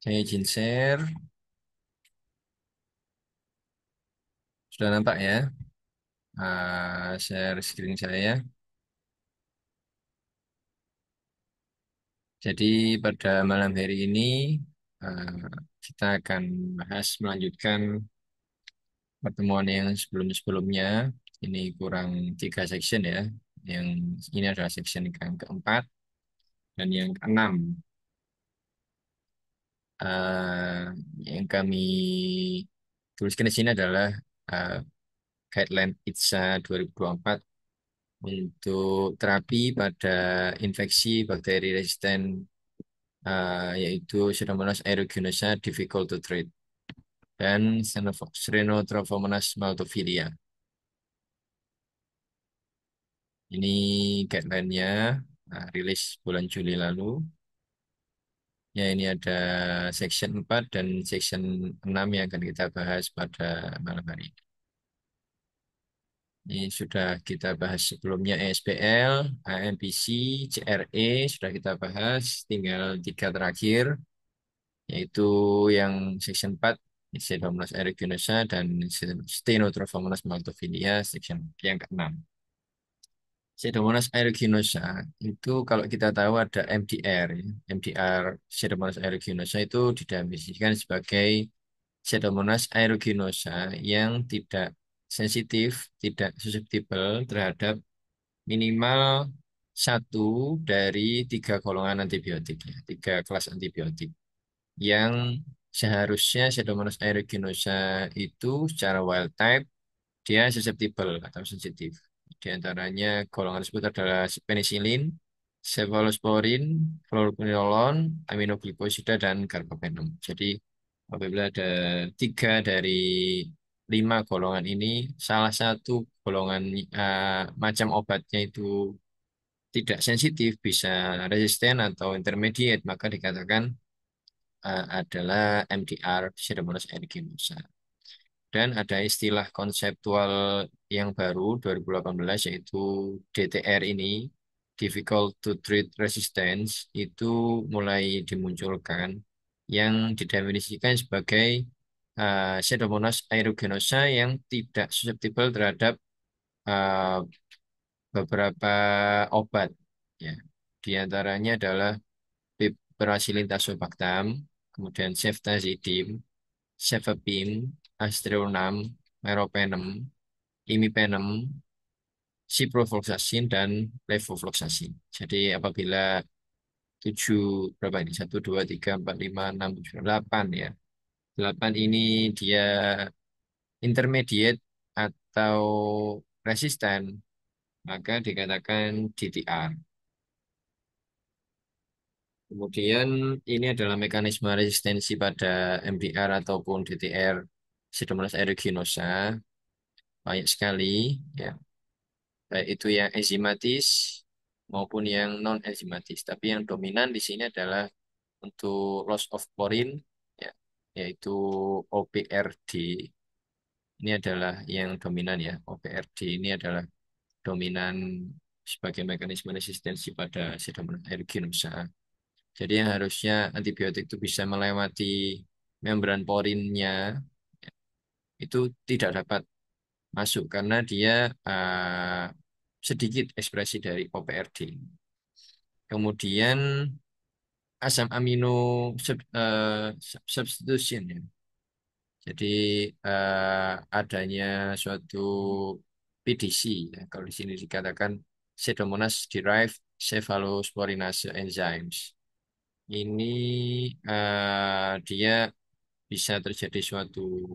Saya izin share. Sudah nampak ya? Share screen saya. Jadi pada malam hari ini ah, kita akan melanjutkan pertemuan yang sebelum-sebelumnya. Ini kurang 3 section ya. Yang ini adalah section yang keempat dan yang keenam. Ah, yang kami tuliskan di sini adalah ah, guideline ITSA 2024 untuk terapi pada infeksi bakteri resisten yaitu Pseudomonas aeruginosa difficult to treat dan Strenotrophomonas maltophilia. Ini guideline-nya rilis bulan Juli lalu. Ya, ini ada section 4 dan section 6 yang akan kita bahas pada malam hari ini. Ini sudah kita bahas sebelumnya ESBL, AMPC, CRE sudah kita bahas, tinggal 3 terakhir, yaitu yang section 4, Pseudomonas aeruginosa dan Stenotrophomonas maltophilia, section yang keenam. Pseudomonas aeruginosa itu kalau kita tahu ada MDR, ya. MDR Pseudomonas aeruginosa itu didefinisikan sebagai Pseudomonas aeruginosa yang tidak sensitif, tidak susceptible terhadap minimal satu dari 3 golongan antibiotik, ya, 3 kelas antibiotik yang seharusnya Pseudomonas aeruginosa itu secara wild type dia susceptible atau sensitif. Di antaranya golongan tersebut adalah penicillin, cephalosporin, fluoroquinolone, aminoglikosida, dan carbapenem. Jadi apabila ada 3 dari 5 golongan ini, salah satu golongan macam obatnya itu tidak sensitif, bisa resisten atau intermediate, maka dikatakan adalah MDR Pseudomonas aeruginosa. Dan ada istilah konseptual yang baru 2018 yaitu DTR ini, Difficult to Treat Resistance, itu mulai dimunculkan yang didefinisikan sebagai Pseudomonas aeruginosa yang tidak susceptible terhadap uh, beberapa obat. Ya. Di antaranya adalah Piperacillin tazobactam, kemudian ceftazidime, cefepime, aztreonam, meropenem, imipenem, ciprofloxacin, dan levofloxacin. Jadi apabila 7 berapa ini? 1, 2, 3, 4, 5, 6, 7, 8 ya. 8 ini dia intermediate atau resisten, maka dikatakan DTR. Kemudian ini adalah mekanisme resistensi pada MDR ataupun DTR Pseudomonas aeruginosa. Banyak sekali, ya. Baik itu yang enzimatis maupun yang non enzimatis. Tapi yang dominan di sini adalah untuk loss of purine, ya, yaitu OPRD. Ini adalah yang dominan ya. OPRD ini adalah dominan sebagai mekanisme resistensi pada Pseudomonas aeruginosa. Jadi yang harusnya antibiotik itu bisa melewati membran porinnya itu tidak dapat masuk karena dia sedikit ekspresi dari OPRD. Kemudian asam amino substitution ya. Jadi adanya suatu PDC ya. Kalau di sini dikatakan Pseudomonas derived cephalosporinase enzymes. Ini dia bisa terjadi suatu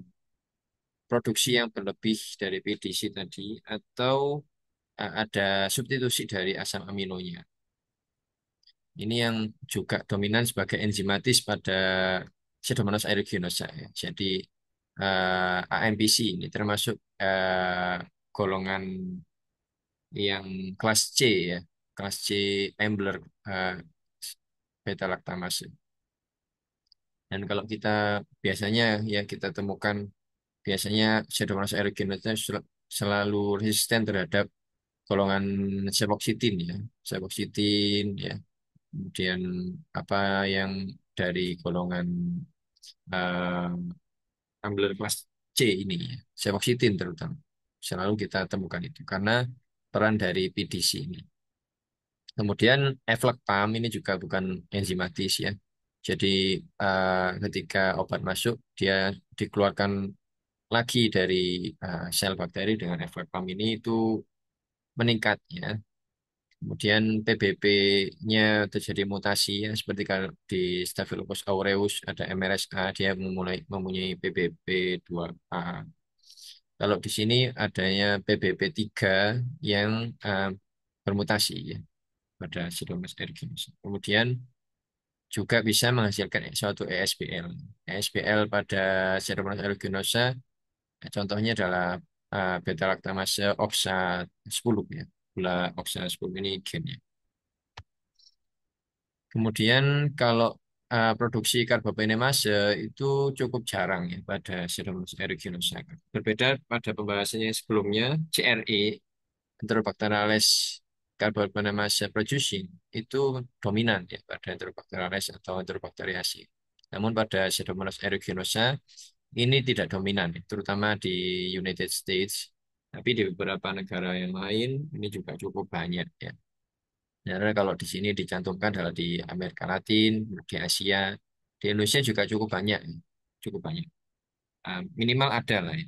produksi yang berlebih dari PDC tadi atau ada substitusi dari asam aminonya. Ini yang juga dominan sebagai enzimatis pada Pseudomonas aeruginosa, ya. Jadi AMPC ini termasuk golongan yang kelas C ya, kelas C Ambler beta laktamase. Dan kalau kita biasanya yang kita temukan biasanya Pseudomonas aeruginosa selalu resisten terhadap golongan sepoksitin ya, sepoksitin ya. Kemudian apa yang dari golongan eh, tumbler kelas C ini, ya, semoxitin terutama. Selalu kita temukan itu karena peran dari PDC ini. Kemudian eflek PAM ini juga bukan enzimatis ya. Jadi ketika obat masuk, dia dikeluarkan lagi dari sel bakteri dengan eflek PAM ini itu meningkat ya. Kemudian PBB-nya terjadi mutasi ya, seperti kalau di Staphylococcus aureus ada MRSA, dia mempunyai PBB 2A. Kalau di sini adanya PBB 3 yang eh, bermutasi ya pada Pseudomonas aeruginosa. Kemudian juga bisa menghasilkan suatu ESBL. ESBL pada Pseudomonas aeruginosa contohnya adalah beta laktamase oksat 10 ya. Gula oksat 10 ini gennya. Kemudian kalau produksi karbopenimase itu cukup jarang ya pada Pseudomonas aeruginosa. Berbeda pada pembahasannya sebelumnya, CRE, Enterobacterales carbapenemase producing, itu dominan ya pada Enterobacterales atau Enterobacteriaceae. Namun pada Pseudomonas aeruginosa ini tidak dominan, ya, terutama di United States. Tapi di beberapa negara yang lain ini juga cukup banyak ya. Karena kalau di sini dicantumkan adalah di Amerika Latin, di Asia, di Indonesia juga cukup banyak, cukup banyak. Minimal ada lah, ya.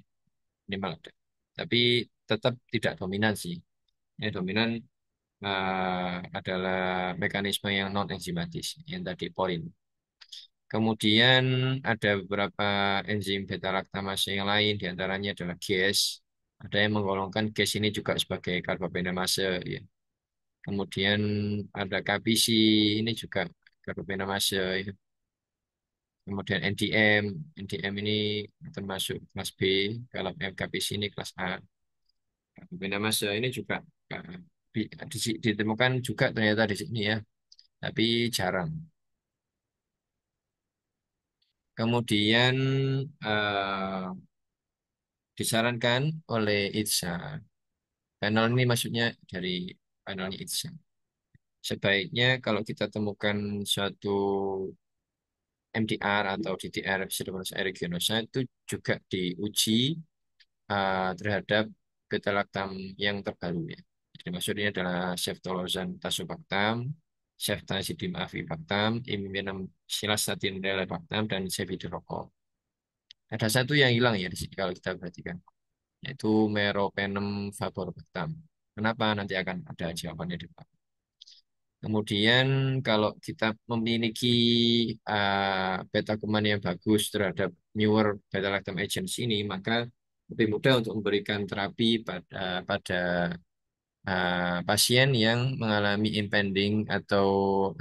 Minimal ada. Tapi tetap tidak dominan sih. Yang dominan adalah mekanisme yang non enzimatis, yang tadi porin. Kemudian ada beberapa enzim beta laktamase yang lain, diantaranya adalah GAS. Ada yang menggolongkan GAS ini juga sebagai karbopenamase, ya. Kemudian ada KPC, ini juga karbopenamase, ya. Kemudian NDM, NDM ini termasuk kelas B, kalau KPC ini kelas A. Karbopenamase ini juga eh, ditemukan juga ternyata di sini ya, tapi jarang. Kemudian eh, disarankan oleh ITSA, panel ini maksudnya dari panelnya ITSA. Sebaiknya kalau kita temukan suatu MDR atau DDR Pseudomonas aeruginosa itu juga diuji terhadap beta lactam yang terbaru ya. Jadi maksudnya adalah ceftolozan tazobactam, ceftazidime avibactam, imiminum silastatin relebactam, dan cefiderocol. Ada satu yang hilang ya di sini kalau kita perhatikan, yaitu Meropenem favorbactam. Kenapa? Nanti akan ada jawabannya di depan. Kemudian kalau kita memiliki beta kuman yang bagus terhadap newer beta lactam agents ini, maka lebih mudah untuk memberikan terapi pada pasien yang mengalami impending atau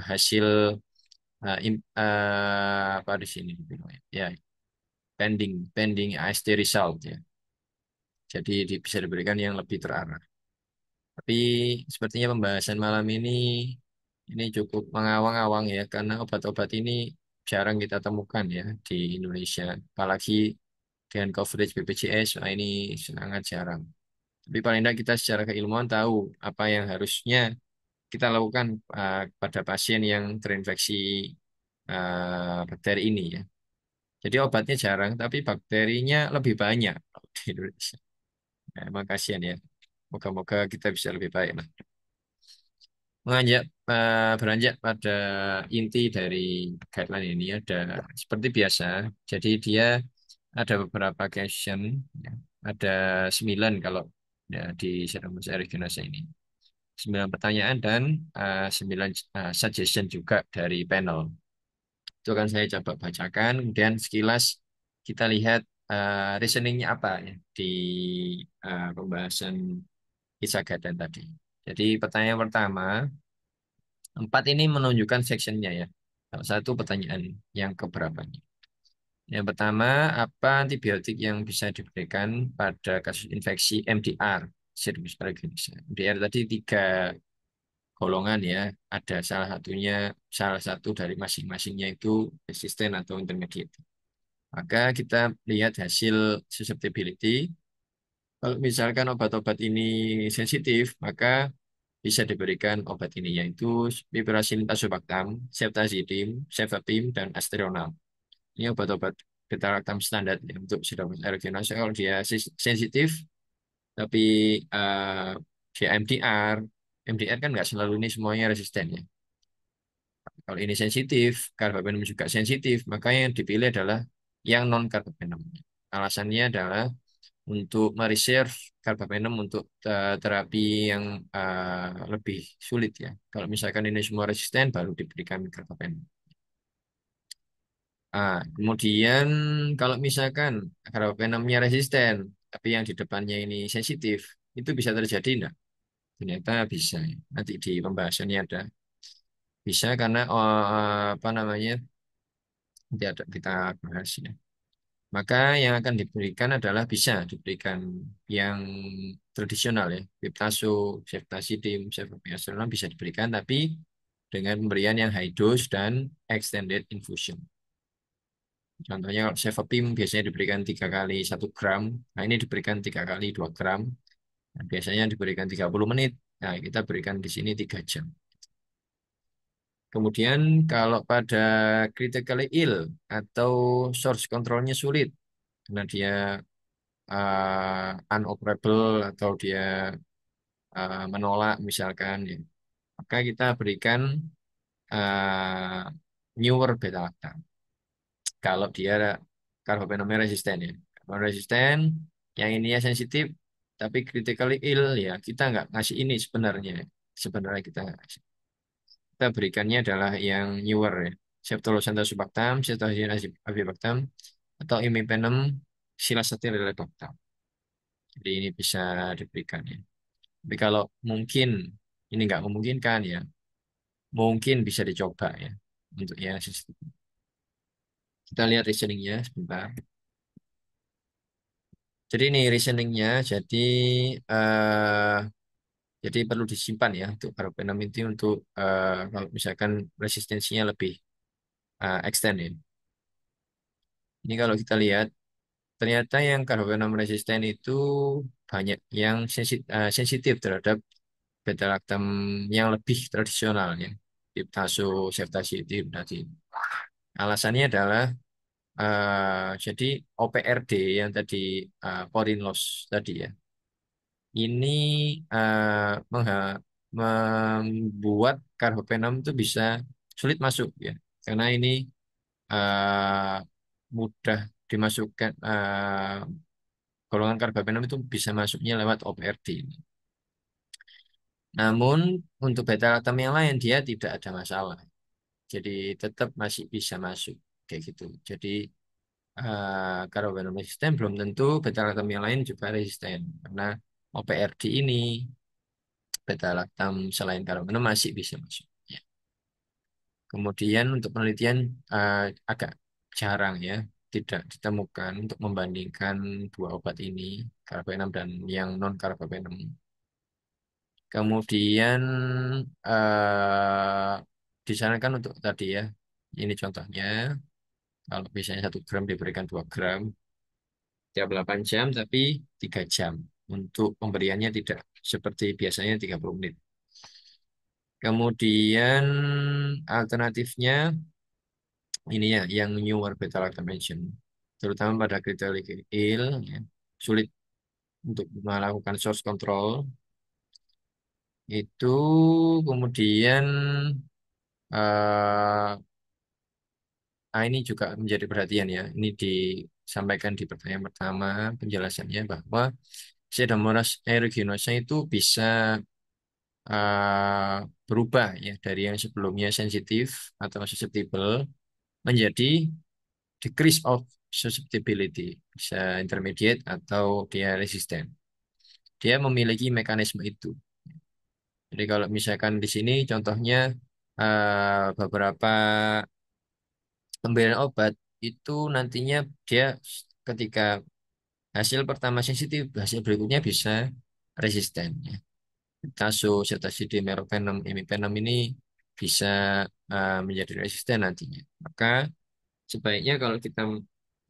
hasil apa di sini, ya pending pending AST result ya. Jadi bisa diberikan yang lebih terarah. Tapi sepertinya pembahasan malam ini cukup mengawang-awang ya, karena obat-obat ini jarang kita temukan ya di Indonesia. Apalagi dengan coverage BPJS, wah ini sangat jarang. Tapi paling tidak kita secara keilmuan tahu apa yang harusnya kita lakukan pada pasien yang terinfeksi bakteri ini ya. Jadi obatnya jarang, tapi bakterinya lebih banyak di Indonesia. Nah, emang kasihan ya. Moga-moga kita bisa lebih baik lah. Beranjak pada inti dari guideline ini ada seperti biasa. Jadi dia ada beberapa question, ya. Ada 9 kalau ya, di Cerammus Eriginasa ini. 9 pertanyaan dan 9 suggestion juga dari panel. Itu akan saya coba bacakan. Kemudian sekilas kita lihat reasoningnya apa ya di pembahasan kisah Gadan tadi. Jadi pertanyaan pertama, 4 ini menunjukkan sectionnya ya. Salah satu pertanyaan yang keberapanya. Yang pertama, apa antibiotik yang bisa diberikan pada kasus infeksi MDR, Serbugus aeruginosa. MDR tadi 3 golongan ya. Ada salah satu dari masing-masingnya itu resisten atau intermediate. Maka kita lihat hasil susceptibility. Kalau misalkan obat-obat ini sensitif, maka bisa diberikan obat ini yaitu piperacillin tazobactam, ceftazidime, cefepime, dan aztreonam. Ini obat-obat beta lactam standar ya, untuk Pseudomonas aeruginosa kalau dia sensitif, tapi eh, dia MDR, MDR kan nggak selalu ini semuanya resisten ya. Kalau ini sensitif, carbapenem juga sensitif, maka yang dipilih adalah yang non carbapenem. Alasannya adalah untuk mereserve carbapenem untuk terapi yang lebih sulit ya. Kalau misalkan ini semua resisten, baru diberikan carbapenem. Kemudian kalau misalkan carbapenemnya resisten, tapi yang di depannya ini sensitif, itu bisa terjadi enggak? Ternyata bisa, ya. Nanti di pembahasannya ada. Bisa karena apa namanya? Nanti ada kita bahas ya. Maka yang akan diberikan adalah bisa diberikan yang tradisional ya. Piptazo, ceftazidime, ceftriaxone bisa diberikan, tapi dengan pemberian yang high dose dan extended infusion. Contohnya kalau cefepime biasanya diberikan 3 kali 1 gram. Nah ini diberikan 3 kali 2 gram. Nah, biasanya diberikan 30 menit. Nah kita berikan di sini 3 jam. Kemudian kalau pada critically ill atau source controlnya sulit, karena dia unoperable atau dia menolak misalkan, ya, maka kita berikan uh, newer beta lactam. Kalau dia carbapenemnya resisten ya, kalau resisten, yang ininya sensitif, tapi critically ill ya kita nggak ngasih ini sebenarnya. Sebenarnya kita nggak ngasih. Kita berikannya adalah yang newer ya. Ceftolozane tazobactam, ceftriaxone avibactam, atau imipenem silasatirelebactam. Jadi ini bisa diberikan ya. Tapi kalau mungkin ini nggak memungkinkan ya, mungkin bisa dicoba ya untuk ya sistem. Kita lihat reasoningnya sebentar. Jadi ini reasoningnya, eh, jadi perlu disimpan ya untuk carbapenem itu untuk kalau misalkan resistensinya lebih extend ya. Ini kalau kita lihat ternyata yang carbapenem resisten itu banyak yang sensitif terhadap beta lactam yang lebih tradisional ya. Iptazo, ceftazidime tadi. Alasannya adalah jadi OPRD yang tadi Porin loss tadi ya. Ini membuat karbopenem itu bisa sulit masuk ya. Karena ini eh, mudah dimasukkan golongan karbopenem itu bisa masuknya lewat OPRD. Namun untuk beta lactam yang lain dia tidak ada masalah. Jadi tetap masih bisa masuk kayak gitu. Jadi kalau venom resisten belum tentu beta lactam yang lain juga resisten karena OPRD ini beta lactam selain karbovenom masih bisa masuk. Ya. Kemudian untuk penelitian agak jarang ya, tidak ditemukan untuk membandingkan dua obat ini, karbovenom dan yang non karbovenom. Kemudian disarankan untuk tadi ya, ini contohnya, kalau misalnya 1 gram diberikan 2 gram, tiap 8 jam tapi 3 jam. Untuk pemberiannya tidak seperti biasanya 30 menit. Kemudian alternatifnya ini ya yang newer beta lactam mention. Terutama pada critically ill ya, sulit untuk melakukan source control itu kemudian eh ini juga menjadi perhatian ya. Ini disampaikan di pertanyaan pertama penjelasannya bahwa Pseudomonas aeruginosa itu bisa berubah ya dari yang sebelumnya sensitif atau susceptible menjadi decrease of susceptibility, bisa intermediate atau dia resisten. Dia memiliki mekanisme itu. Jadi kalau misalkan di sini contohnya beberapa pemberian obat itu nantinya dia ketika hasil pertama sensitif, hasil berikutnya bisa resisten ya. Taso, ceftazidime, meropenem, imipenem ini bisa menjadi resisten nantinya. Maka sebaiknya kalau kita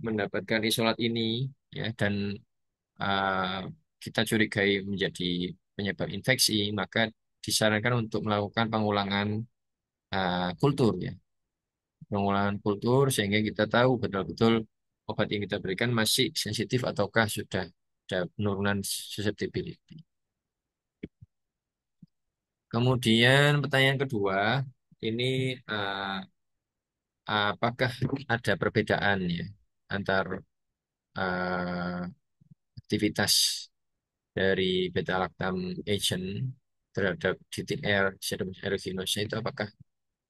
mendapatkan isolat ini ya uh, kita curigai menjadi penyebab infeksi, maka disarankan untuk melakukan pengulangan kultur ya, pengulangan kultur sehingga kita tahu betul-betul obat yang kita berikan masih sensitif ataukah sudah ada penurunan susceptibility. Kemudian pertanyaan kedua, ini eh, apakah ada perbedaan ya antar eh, aktivitas dari beta lactam agent terhadap DTR Pseudomonas aeruginosa itu apakah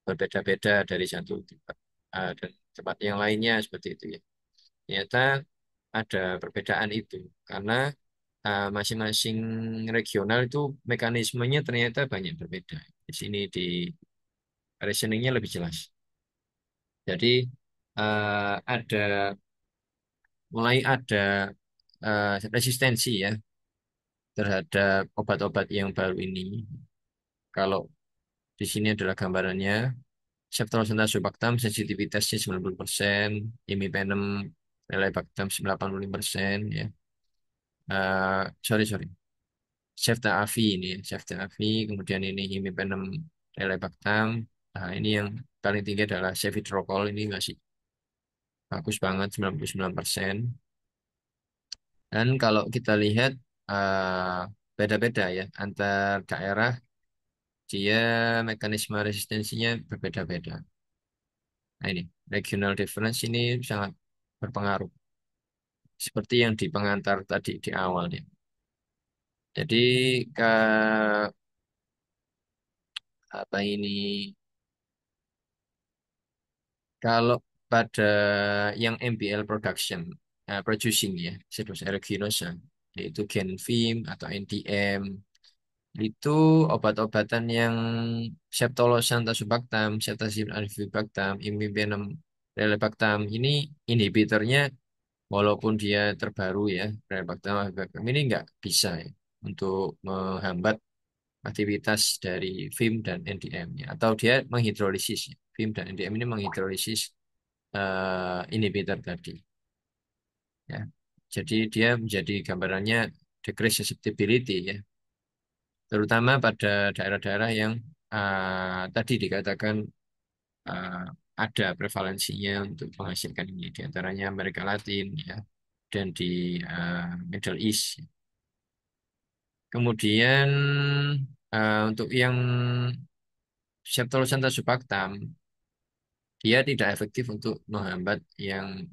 berbeda-beda dari satu tempat dan tempat yang lainnya seperti itu ya. Ternyata ada perbedaan itu karena masing-masing regional itu mekanismenya ternyata banyak berbeda. Di sini di reasoningnya lebih jelas. Jadi ada mulai ada resistensi ya terhadap obat-obat yang baru ini. Kalau di sini adalah gambarannya, Ceftolozane sulfaktam sensitivitasnya 90%, imipenem relebactam 85%, ya. Sorry. Cefta Avi ini, ya. Cefta Avi, kemudian ini imipenem relebactam. Nah, ini yang paling tinggi adalah cefiderocol, ini masih bagus banget 99%. Dan kalau kita lihat beda-beda ya antar daerah, dia mekanisme resistensinya berbeda-beda. Nah ini regional difference ini sangat berpengaruh. Seperti yang di pengantar tadi di awal ya. Jadi ke apa ini kalau pada yang MBL production producing ya, Pseudomonas aeruginosa yaitu Genfim atau NDM itu obat-obatan yang Septolosan tasubaktam, Ceftazine alifibaktam, Imipenem relebactam ini inhibitornya walaupun dia terbaru ya, relebactam alifibaktam ini nggak bisa ya untuk menghambat aktivitas dari VIM dan NDM ya. Atau dia menghidrolisis ya. VIM dan NDM ini menghidrolisis inhibitor tadi ya. Jadi dia menjadi gambarannya decrease susceptibility ya, terutama pada daerah-daerah yang tadi dikatakan uh, ada prevalensinya untuk menghasilkan ini, di antaranya Amerika Latin ya, dan di Middle East. Kemudian untuk yang Ceftolozane sulfaktam, dia tidak efektif untuk menghambat yang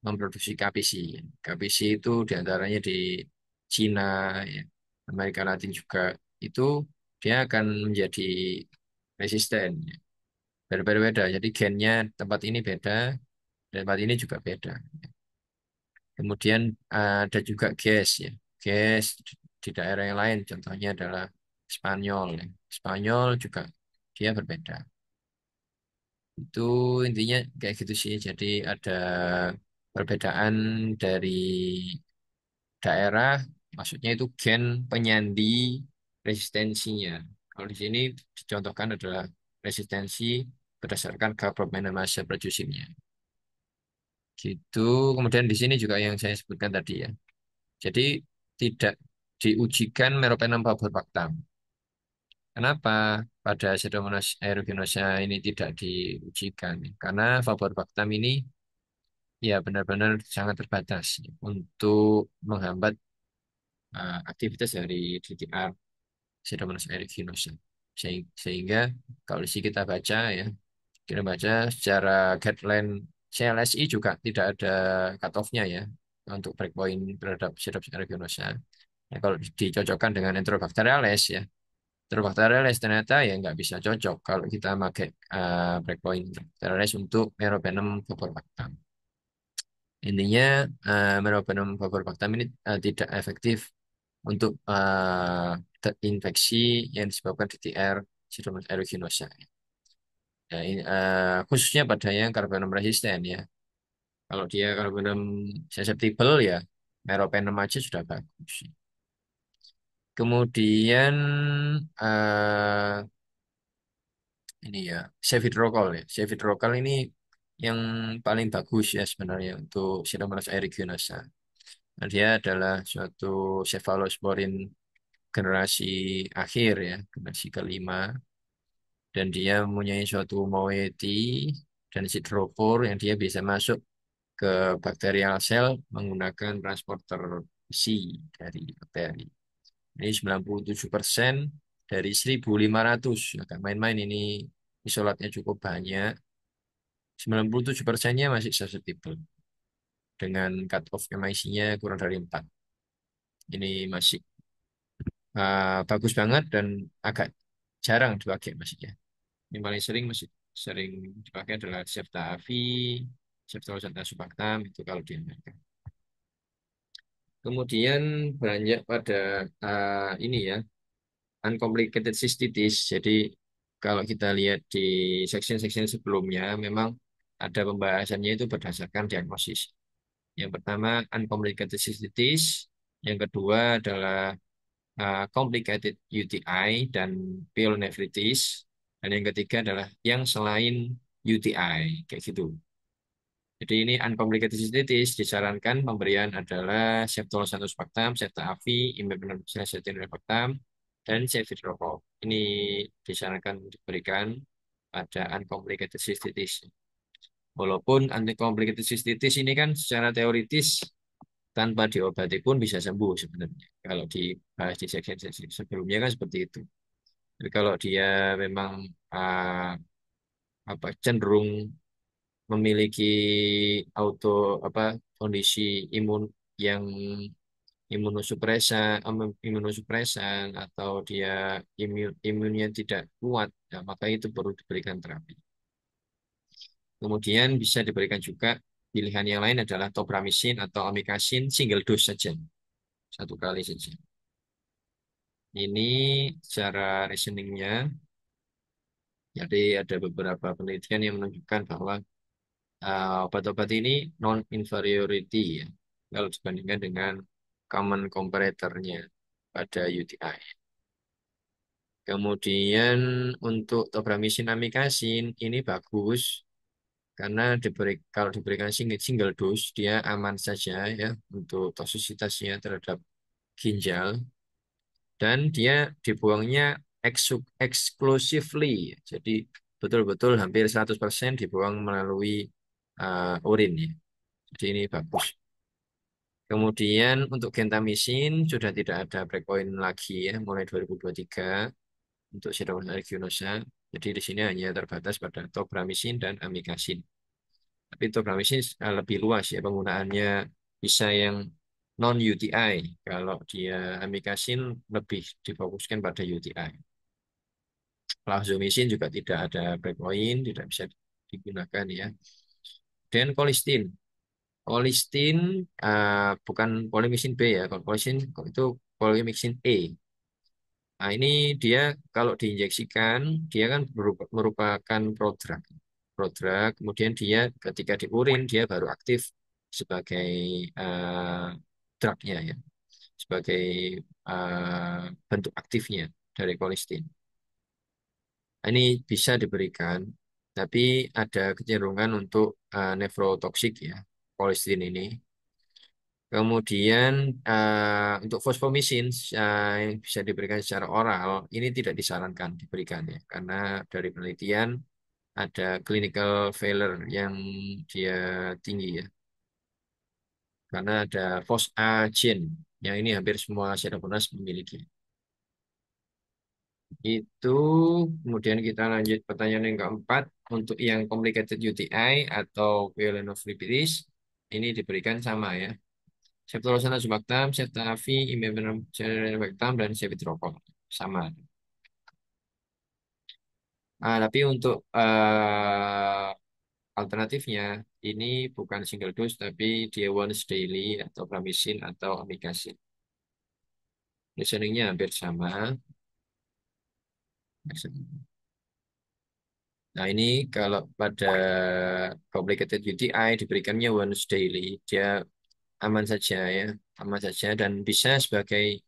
memproduksi KPC. KPC itu diantaranya di Cina, ya, Amerika Latin juga itu dia akan menjadi resisten. Ya. Berbeda-beda. Jadi gennya tempat ini beda, dan tempat ini juga beda. Kemudian ada juga gas ya. Gas di daerah yang lain, contohnya adalah Spanyol. Ya. Spanyol juga dia berbeda. Itu intinya kayak gitu sih. Jadi ada perbedaan dari daerah, maksudnya itu gen penyandi resistensinya. Kalau di sini dicontohkan adalah resistensi berdasarkan government massa producingnya. Gitu. Kemudian di sini juga yang saya sebutkan tadi ya. Jadi tidak diujikan meropenem paborbatam. Kenapa pada Pseudomonas aeruginosa ini tidak diujikan? Karena favorbactam ini ya benar-benar sangat terbatas untuk menghambat aktivitas dari DTR Pseudomonas aeruginosa. Sehingga kalau di sini kita baca ya, kita baca secara guideline CLSI juga tidak ada cut-off-nya ya untuk breakpoint terhadap Pseudomonas aeruginosa. Nah, kalau dicocokkan dengan Enterobacteriales ya, Enterobacteriales ternyata ya nggak bisa cocok kalau kita pakai breakpoint Enterobacteriales untuk Meropenem favorobactam. Intinya Meropenem favorobactam ini tidak efektif untuk infeksi yang disebabkan DTR Pseudomonas aeruginosa. Ya, khususnya pada yang karbapenem resisten ya. Kalau dia karbapenem susceptible ya meropenem aja sudah bagus. Kemudian eh, ini ya Cefiderocol ya. Cefiderocol ini yang paling bagus ya sebenarnya untuk Pseudomonas aeruginosa. Nah, dia adalah suatu cephalosporin generasi akhir ya, generasi kelima, dan dia mempunyai suatu moiety dan siderophore yang dia bisa masuk ke bakterial sel menggunakan transporter besi dari bakteri. Ini 97% dari 1.500. Agak main-main ini, isolatnya cukup banyak. 97%-nya masih susceptible dengan cut off MIC-nya kurang dari 4. Ini masih bagus banget dan agak jarang dipakai masih ya. Yang paling sering masih sering dipakai adalah Septa Avi, Septolosanta subactam itu kalau di Amerika. Kemudian banyak pada ini ya, uncomplicated cystitis. Jadi kalau kita lihat di section-section sebelumnya, memang ada pembahasannya itu berdasarkan diagnosis. Yang pertama uncomplicated cystitis, yang kedua adalah complicated UTI dan pyelonephritis, dan yang ketiga adalah yang selain UTI, kayak gitu. Jadi ini uncomplicated cystitis disarankan pemberian adalah Ceftolosantus Spectam, Septa Avi, Imbepentan, dan Cefidrocol. Ini disarankan diberikan pada uncomplicated cystitis. Walaupun uncomplicated cystitis ini kan secara teoritis tanpa diobati pun bisa sembuh sebenarnya. Kalau dibahas di seksi sebelumnya kan seperti itu. Tapi kalau dia memang cenderung memiliki auto apa kondisi imun yang imunosupresan atau dia imunnya tidak kuat, ya, maka itu perlu diberikan terapi. Kemudian bisa diberikan juga pilihan yang lain adalah tobramycin atau amikacin single dose saja, satu kali saja. Ini cara reasoningnya. Jadi ada beberapa penelitian yang menunjukkan bahwa obat-obat ini non-inferiority ya, kalau dibandingkan dengan common comparatornya pada UTI. Kemudian untuk tobramycin amikacin ini bagus karena kalau diberikan single dose dia aman saja ya untuk toksisitasnya terhadap ginjal dan dia dibuangnya exclusively. Jadi betul-betul hampir 100% dibuang melalui urin ya. Jadi ini bagus. Kemudian untuk gentamisin sudah tidak ada breakpoint lagi ya mulai 2023 untuk Pseudomonas aeruginosa. Jadi di sini hanya terbatas pada tobramycin dan amikacin. Tapi tobramycin lebih luas ya penggunaannya, bisa yang non UTI. Kalau dia amikacin lebih difokuskan pada UTI. Plazomicin juga tidak ada breakpoint, tidak bisa digunakan ya. Dan colistin. Colistin bukan polymyxin B ya. Kalau colistin itu polymyxin E. Nah, ini dia kalau diinjeksikan, dia kan merupakan prodrug. Prodrug, kemudian dia ketika di urin, dia baru aktif sebagai drugnya ya, sebagai bentuk aktifnya dari colistin. Nah, ini bisa diberikan, tapi ada kecenderungan untuk nefrotoksik ya, colistin ini. Kemudian untuk fosfomycin yang bisa diberikan secara oral ini tidak disarankan diberikan ya karena dari penelitian ada clinical failure yang dia tinggi ya karena ada FOSA gene yang ini hampir semua Pseudomonas memiliki. Itu kemudian kita lanjut pertanyaan yang keempat untuk yang complicated UTI atau pyelonephritis ini diberikan sama ya. Ceftriaxona subactam, Ceftavi, Imipactam, dan Ceftriaxona sama. Tapi untuk alternatifnya ini bukan single dose tapi dia once daily atau pramicin atau amikacin. Listeningnya hampir sama. Nah ini kalau pada complicated UTI diberikannya once daily, dia aman saja ya, aman saja dan bisa sebagai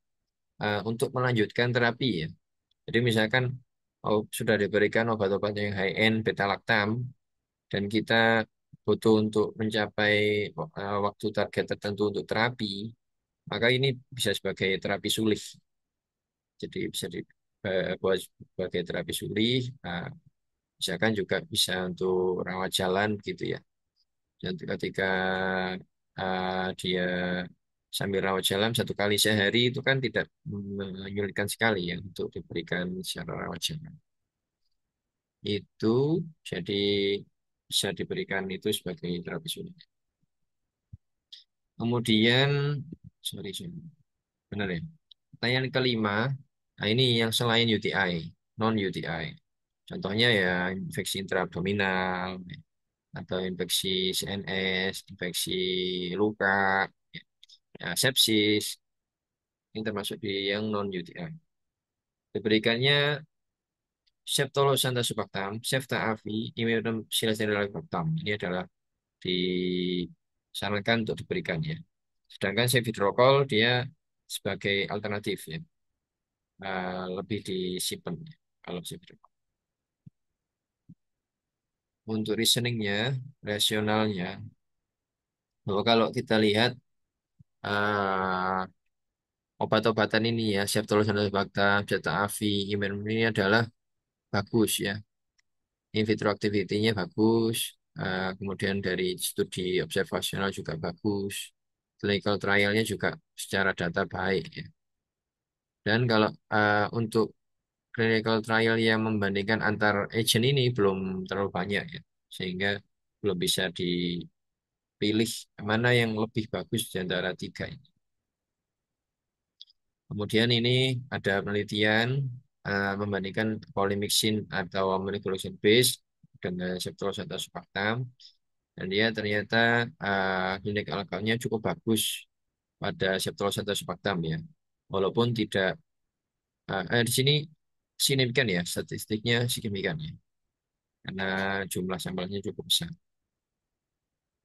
untuk melanjutkan terapi ya. Jadi misalkan sudah diberikan obat-obat yang high end beta lactam dan kita butuh untuk mencapai waktu target tertentu untuk terapi, maka ini bisa sebagai terapi sulih. Jadi bisa dibuat sebagai terapi sulih. Nah, misalkan juga bisa untuk rawat jalan gitu ya. Dan ketika dia sambil rawat jalan 1 kali sehari itu kan tidak menyulitkan sekali ya untuk diberikan secara rawat jalan. Itu jadi bisa diberikan itu sebagai terapi sulih. Kemudian, sorry, benar ya. Pertanyaan kelima, nah ini yang selain UTI, non UTI. Contohnya ya infeksi intraabdominal atau infeksi CNS, infeksi luka, ya, sepsis, ini termasuk di yang non UTI. Diberikannya Septolosan tazobactam, Cefta Avi, Imodium silasidilactam. Ini adalah disarankan untuk diberikan ya. Sedangkan Cefidrokol dia sebagai alternatif ya, lebih disimpan ya, kalau Cefidrokol. Untuk reasoningnya, rasionalnya, bahwa kalau kita lihat eh, obat-obatan ini ya, Ceftriaxone Tazobactam, Zeta Avi, Imermin ini adalah bagus ya. In vitro activity-nya bagus. Kemudian dari studi observasional juga bagus. Clinical trial-nya juga secara data baik ya. Dan kalau untuk clinical trial yang membandingkan antar agent ini belum terlalu banyak ya. Sehingga belum bisa dipilih mana yang lebih bagus di antara tiga ini. Kemudian ini ada penelitian membandingkan polymyxin atau aminoglutamic base dengan septolosata surfaktam dan dia ternyata clinical outcome-nya cukup bagus pada septolosata surfaktam ya. Walaupun tidak di sini signifikan ya, statistiknya signifikan ya karena jumlah sampelnya cukup besar.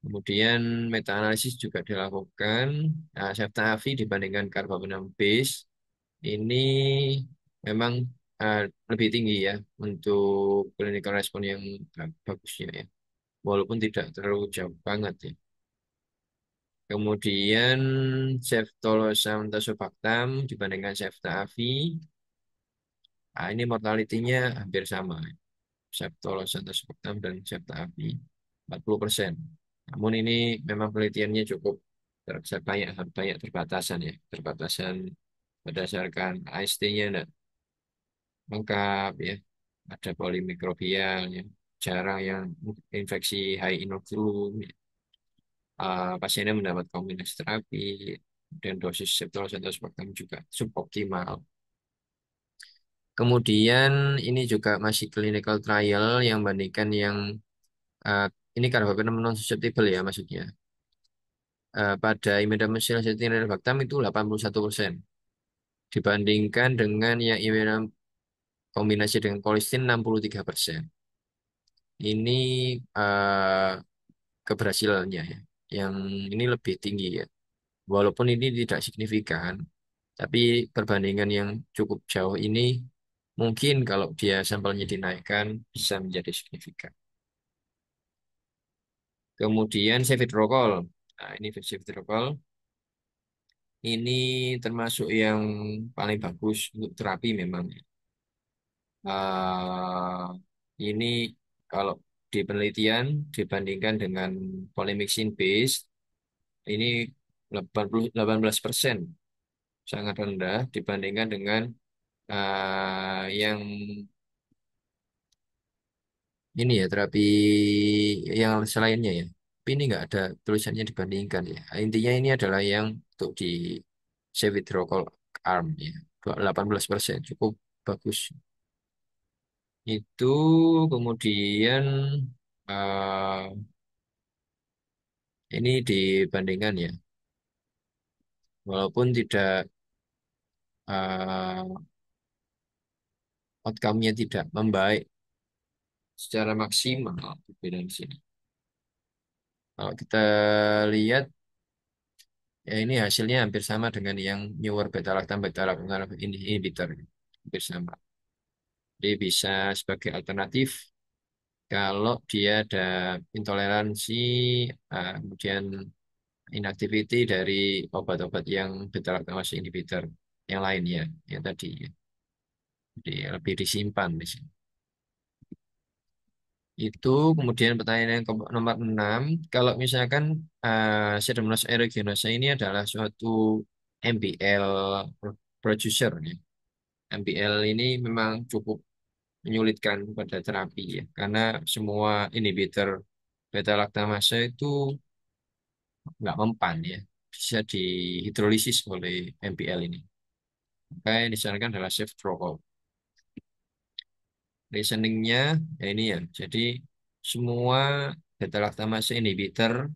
Kemudian meta-analisis juga dilakukan. Septavi dibandingkan carbamazepine base ini memang eh, lebih tinggi ya untuk clinical respon yang bagusnya ya. Walaupun tidak terlalu jauh banget ya. Kemudian ceftolozam tazobactam dibandingkan ceftavi, ini mortality-nya hampir sama. Ceftolozam tazobactam dan ceftavi 40%. Namun ini memang penelitiannya cukup banyak banyak terbatasan ya, terbatasan berdasarkan AST-nya lengkap ya. Ada polimikrobial ya. Jarang yang infeksi high inokulum. Ya. Pasiennya mendapat kombinasi terapi dan dosis septolosantospektrum juga suboptimal. Kemudian ini juga masih clinical trial yang bandingkan yang uh, ini karbohidrat non susceptible ya maksudnya. Pada imidamycin acetilirobactam itu 81% dibandingkan dengan yang imidam kombinasi dengan kolistin 63%. Ini eh, keberhasilannya ya. Yang ini lebih tinggi ya. Walaupun ini tidak signifikan, tapi perbandingan yang cukup jauh ini mungkin kalau dia sampelnya dinaikkan bisa menjadi signifikan. Kemudian Cefidrokol. Nah, ini Cefidrokol ini termasuk yang paling bagus untuk terapi memang. Eh, ini kalau di penelitian dibandingkan dengan polymyxin base ini 18% sangat rendah dibandingkan dengan yang ini ya terapi yang selainnya ya. Tapi ini nggak ada tulisannya dibandingkan ya. Intinya ini adalah yang untuk di Cefidrocol arm ya. 18% cukup bagus. Itu kemudian eh, ini dibandingkan ya. Walaupun tidak eh, outcome-nya tidak membaik secara maksimal beda di sini. Kalau kita lihat ya ini hasilnya hampir sama dengan yang newer beta lactam inhibitor hampir sama. Jadi bisa sebagai alternatif kalau dia ada intoleransi kemudian inactivity dari obat-obat yang beta lactam inhibitor yang lainnya yang tadi. Ya. Jadi lebih disimpan di sini. Itu kemudian pertanyaan yang nomor 6, kalau misalkan Pseudomonas aeruginosa ini adalah suatu MBL producer ya. MBL ini memang cukup menyulitkan pada terapi ya, karena semua inhibitor beta laktamase itu nggak mempan ya, bisa dihidrolisis oleh MBL ini. Maka yang disarankan adalah safe protocol. Reasoningnya ya ini ya, jadi semua beta laktamase inhibitor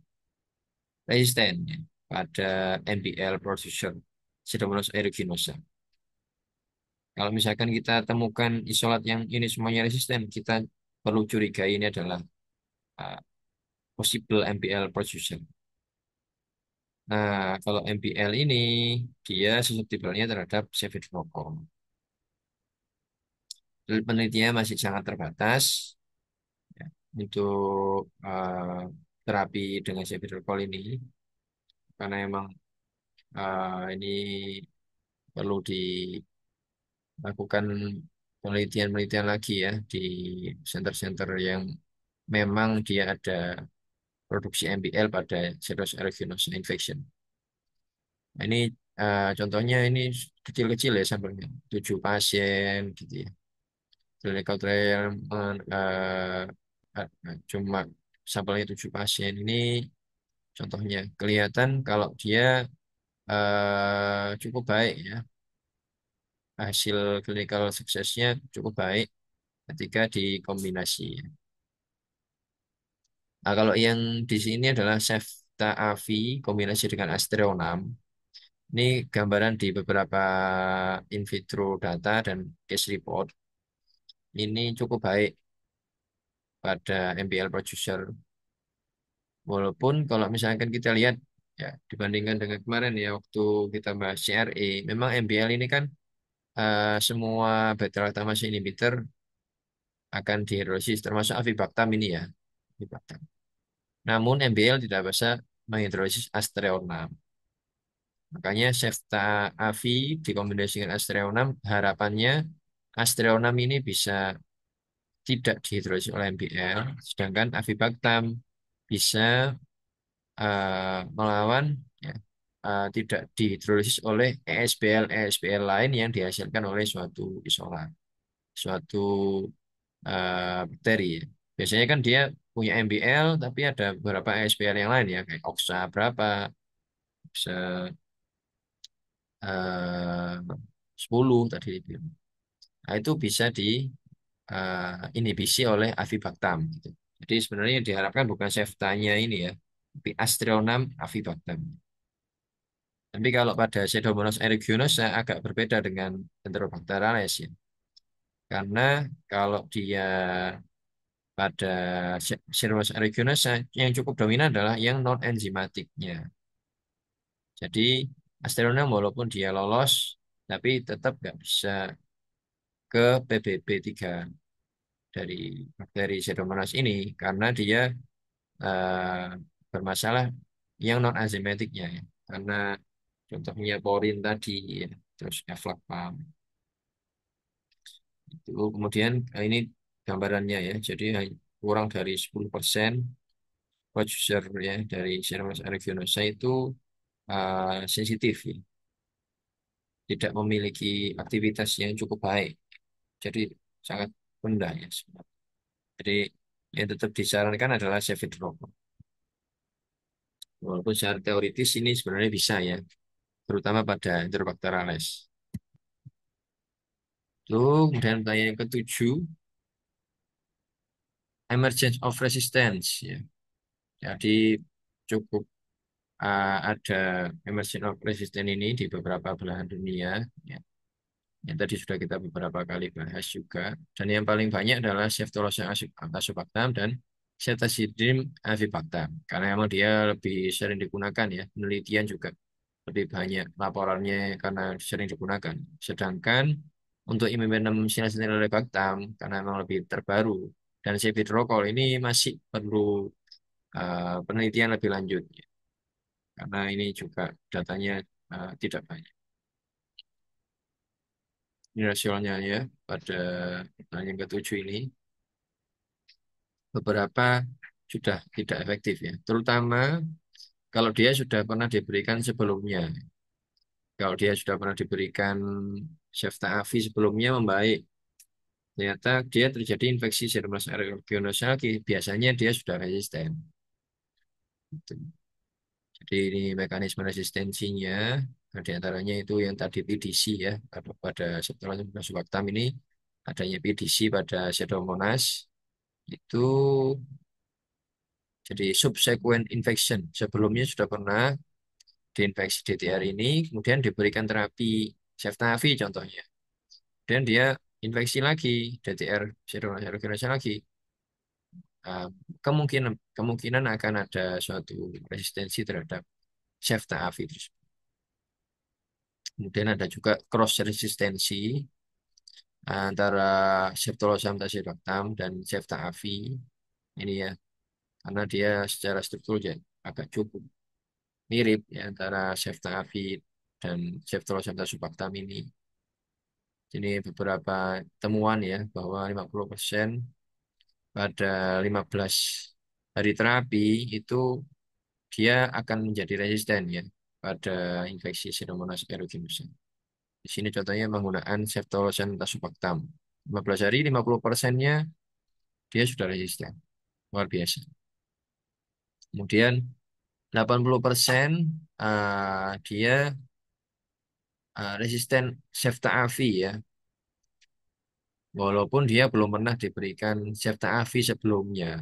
resisten ya, pada MBL producer Pseudomonas aeruginosa. Kalau misalkan kita temukan isolat yang ini semuanya resisten, kita perlu curigai ini adalah uh, possible MBL producer. Nah, kalau MBL ini dia susceptible-nya terhadap cefiderocol. Penelitiannya masih sangat terbatas ya, untuk terapi dengan cefiderocol ini, karena emang ini perlu dilakukan penelitian-penelitian lagi ya di center-center yang memang dia ada produksi MBL pada cirrhosis aeruginosa infection. Nah, ini contohnya ini kecil-kecil ya sampelnya, 7 pasien gitu ya. Clinical trial cuma sampelnya 7 pasien. Ini contohnya kelihatan kalau dia cukup baik ya, hasil clinical suksesnya cukup baik ketika dikombinasi. Nah, kalau yang di sini adalah Cefta Avi kombinasi dengan Astreonam. Ini gambaran di beberapa in vitro data dan case report. Ini cukup baik pada MBL producer. Walaupun kalau misalkan kita lihat ya dibandingkan dengan kemarin ya waktu kita bahas CRE, memang MBL ini kan semua beta lactamase inhibitor akan dihidrolisis termasuk avibactam ini ya. Avibactam. Namun MBL tidak bisa menghidrolisis Astreonam. Makanya Cefta Avi dikombinasikan Astreonam, harapannya Astreonam ini bisa tidak dihidrolisis oleh MBL, sedangkan Avibactam bisa melawan ya, tidak dihidrolisis oleh ESBL lain yang dihasilkan oleh suatu isolat, suatu bakteri. Ya. Biasanya kan dia punya MBL, tapi ada beberapa ESBL yang lain ya, kayak OXA berapa, bisa 10 tadi. Nah, itu bisa di inhibisi oleh Avibactam gitu. Jadi sebenarnya yang diharapkan bukan ceftanya ini ya, tapi Astreonam Avibactam. Tapi kalau pada Pseudomonas aeruginosa agak berbeda dengan Enterobacterales ya. Karena kalau dia pada Pseudomonas aeruginosa yang cukup dominan adalah yang non enzimatiknya. Jadi Astreonam walaupun dia lolos, tapi tetap nggak bisa ke PBB3 dari bakteri Pseudomonas ini karena dia eh, bermasalah yang non enzimatiknya ya. Karena contohnya porin tadi ya, terus eflakpam. Itu kemudian ini gambarannya ya. Jadi kurang dari 10% producer ya dari Cereus aeruginosa itu sensitif ya. Tidak memiliki aktivitas yang cukup baik. Jadi sangat rendah ya. Jadi yang tetap disarankan adalah Cefiderocol. Walaupun secara teoritis ini sebenarnya bisa ya, terutama pada Enterobacterales. Lalu kemudian pertanyaan yang ketujuh, emergence of resistance ya. Jadi cukup ada emergence of resistance ini di beberapa belahan dunia ya. Yang tadi sudah kita beberapa kali bahas juga. Dan yang paling banyak adalah Ceftolozia azobactam dan Ceftazidime avibactam. Karena memang dia lebih sering digunakan ya. Penelitian juga lebih banyak laporannya karena sering digunakan. Sedangkan untuk imimenem sinasinilolebactam karena memang lebih terbaru dan Cefiderocol ini masih perlu penelitian lebih lanjut ya. Karena ini juga datanya tidak banyak. Ini rasionalnya ya pada pertanyaan yang ketujuh ini beberapa sudah tidak efektif ya, terutama kalau dia sudah pernah diberikan sebelumnya. Kalau dia sudah pernah diberikan Ceftaroline sebelumnya membaik, ternyata dia terjadi infeksi Pseudomonas aeruginosa lagi. Biasanya dia sudah resisten. Gitu. Jadi ini mekanisme resistensinya, nah, di antaranya itu yang tadi PDC ya, pada Pseudomonas subactam ini adanya PDC pada Pseudomonas itu jadi subsequent infection. Sebelumnya sudah pernah diinfeksi DTR ini, kemudian diberikan terapi Ceftaroline contohnya. Dan dia infeksi lagi DTR Pseudomonas aeruginosa lagi. Uh, kemungkinan kemungkinan akan ada suatu resistensi terhadap Ceftaroline. Kemudian ada juga cross resistensi antara Ceftolozane tazobactam dan Ceftaroline ini ya, karena dia secara struktur ya agak cukup mirip ya antara Ceftaroline dan Ceftolozane tazobactam ini. Ini beberapa temuan ya bahwa 50% pada 15 hari terapi itu dia akan menjadi resisten ya pada infeksi Pseudomonas aeruginosa. Di sini contohnya menggunakan Ceftolozane tazobactam. 15 hari 50%-nya dia sudah resisten. Luar biasa. Kemudian 80% dia resisten Ceftaroline ya. Walaupun dia belum pernah diberikan Ceftaroline sebelumnya.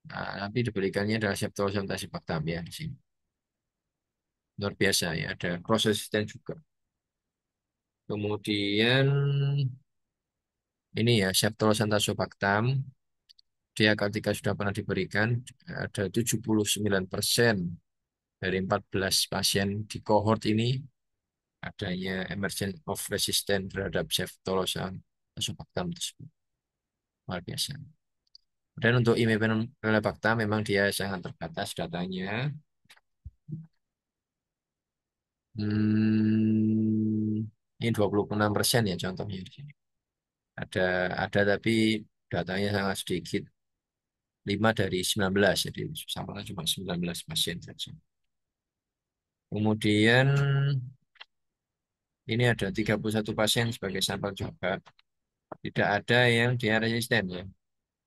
Tapi diberikannya adalah Ceftolozane tazobactam ya di sini. Luar biasa ya, ada cross resistant juga. Kemudian ini ya Ceftolozane tazobactam dia ketika sudah pernah diberikan ada 79% dari 14 pasien di cohort ini adanya emergence of resistance terhadap Ceftolozane tazobactam tersebut. Luar biasa. Dan untuk imipenem memang dia sangat terbatas datanya. Ini 26% ya contohnya di sini. Ada ada tapi datanya sangat sedikit. 5 dari 19, jadi sampelnya cuma 19 pasien saja. Kemudian ini ada 31 pasien sebagai sampel juga. Tidak ada yang dia resisten ya.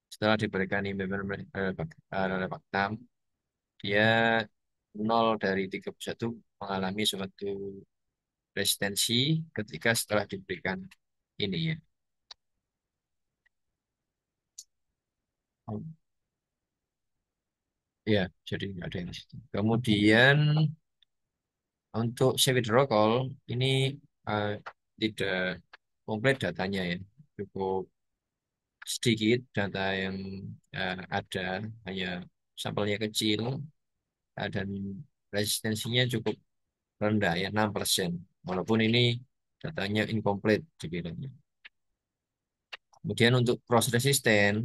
Setelah diberikan immunoglobulin dia 0 dari 31 mengalami suatu resistensi ketika setelah diberikan ini ya. Ya, jadi nggak ada yang resisten. Kemudian untuk Cewidrokol ini eh, tidak komplit datanya ya. Cukup sedikit data yang ada, hanya sampelnya kecil dan resistensinya cukup rendah ya 6%. Walaupun ini datanya incomplete dibilangnya. Kemudian untuk cross resistant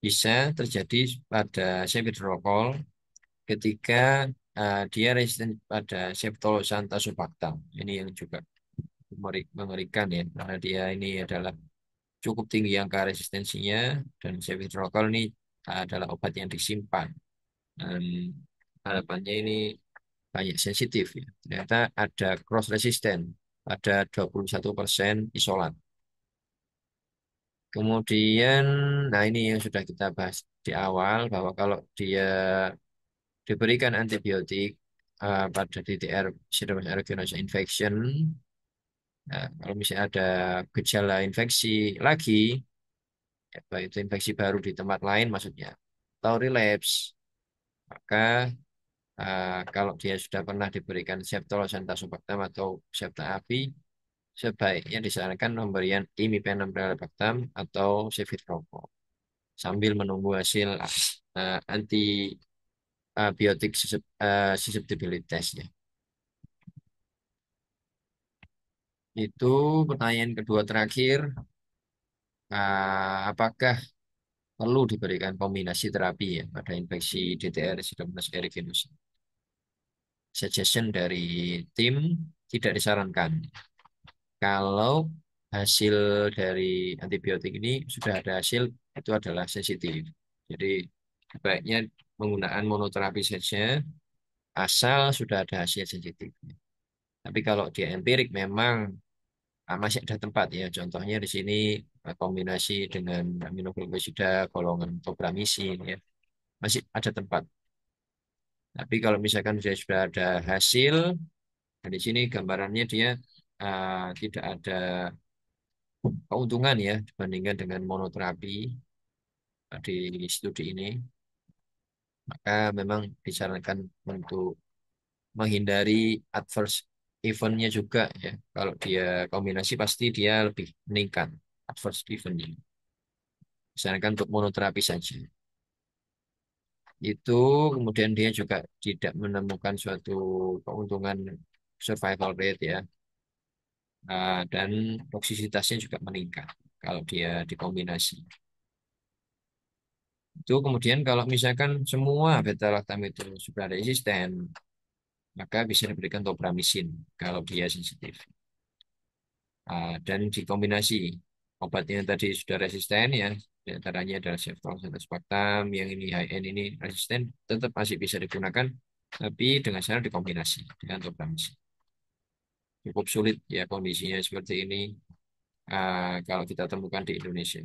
bisa terjadi pada Cefidrokol ketika dia resisten pada Ceftolozane tazobactam. Ini yang juga mengerikan ya, karena dia ini adalah cukup tinggi angka resistensinya dan Cefidrokol ini adalah obat yang disimpan. Dan harapannya ini banyak sensitif ya. Ternyata ada cross resistant pada 21% isolat. Kemudian, nah ini yang sudah kita bahas di awal bahwa kalau dia diberikan antibiotik pada DTR Pseudomonas aeruginosa infection, nah, kalau misalnya ada gejala infeksi lagi, ya, baik itu infeksi baru di tempat lain maksudnya, atau relapse, maka kalau dia sudah pernah diberikan Ceftriaxone tazobactam atau Ceftaroline, sebaiknya disarankan pemberian imipenem atau Ceftriaxone sambil menunggu hasil antibiotik susceptibilitasnya. Itu pertanyaan kedua terakhir, apakah perlu diberikan kombinasi terapi ya pada infeksi DTR Pseudomonas aeruginosa? Suggestion dari tim tidak disarankan. Kalau hasil dari antibiotik ini sudah ada hasil itu adalah sensitif. Jadi sebaiknya penggunaan monoterapi saja asal sudah ada hasil sensitif. Tapi kalau di empirik memang masih ada tempat ya. Contohnya di sini kombinasi dengan aminoglikosida golongan topramycin ya. Masih ada tempat. Tapi kalau misalkan dia sudah ada hasil, nah di sini gambarannya dia tidak ada keuntungan ya dibandingkan dengan monoterapi di studi ini, maka memang disarankan untuk menghindari adverse eventnya juga ya. Kalau dia kombinasi pasti dia lebih meningkat adverse eventnya. Disarankan untuk monoterapi saja. Itu kemudian dia juga tidak menemukan suatu keuntungan survival rate ya. Dan toksisitasnya juga meningkat kalau dia dikombinasi. Itu kemudian kalau misalkan semua beta lactam itu sudah resisten, maka bisa diberikan topramycin kalau dia sensitif. Dan dikombinasi obatnya yang tadi sudah resisten ya, di antaranya adalah ceftriaxone, yang ini high end ini resisten, tetap masih bisa digunakan, tapi dengan syarat dikombinasi dengan topramycin. Cukup sulit ya kondisinya seperti ini kalau kita temukan di Indonesia.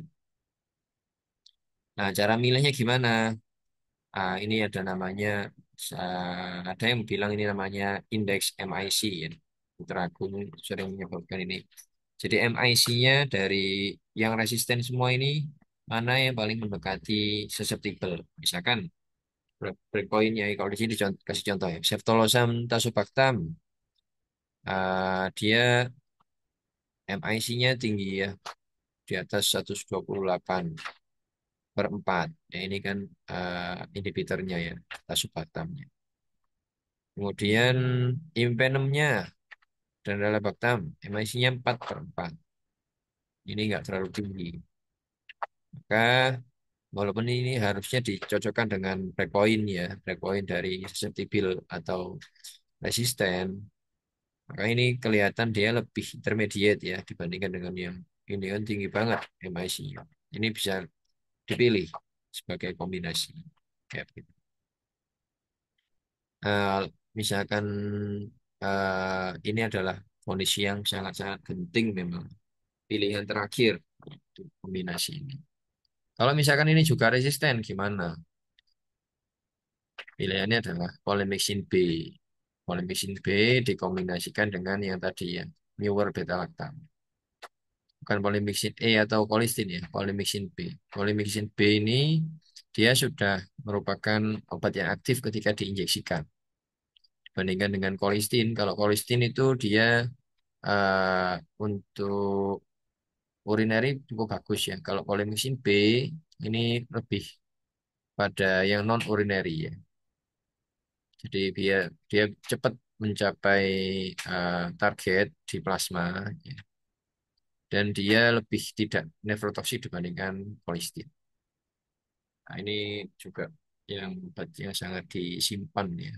Nah, cara milihnya gimana? Ini ada namanya, ada yang bilang ini namanya indeks MIC ya. Putra Agung sering menyebutkan ini. Jadi MIC-nya dari yang resisten semua ini mana yang paling mendekati susceptible. Misalkan breakpoint-nya kalau di sini kasih contoh ya. Ceftolozam tazobactam, dia MIC-nya tinggi ya, di atas 128 per 4. Ya, ini kan inhibitornya ya, tazobactamnya. Kemudian impenemnya dan relebactam, MIC-nya 4 per 4. Ini nggak terlalu tinggi. Maka walaupun ini harusnya dicocokkan dengan breakpoint ya, breakpoint dari susceptible atau resisten, maka ini kelihatan dia lebih intermediate ya dibandingkan dengan yang ini kan tinggi banget MIC-nya. Ini bisa dipilih sebagai kombinasi. Ya, begitu. Eh, Misalkan ini adalah kondisi yang sangat-sangat penting memang pilihan terakhir untuk kombinasi ini. Kalau misalkan ini juga resisten gimana? Pilihannya adalah polymyxin B. Polymyxin B dikombinasikan dengan yang tadi ya, newer beta lactam. Bukan polymyxin E atau colistin ya, polymyxin B. Polymyxin B ini dia sudah merupakan obat yang aktif ketika diinjeksikan. Dibandingkan dengan colistin, kalau colistin itu dia untuk urinary cukup bagus ya. Kalau polymyxin B ini lebih pada yang non urinary ya. Jadi dia dia cepat mencapai target di plasma ya. Dan dia lebih tidak nefrotoksik dibandingkan kolistin. Nah, ini juga yang obat yang sangat disimpan ya.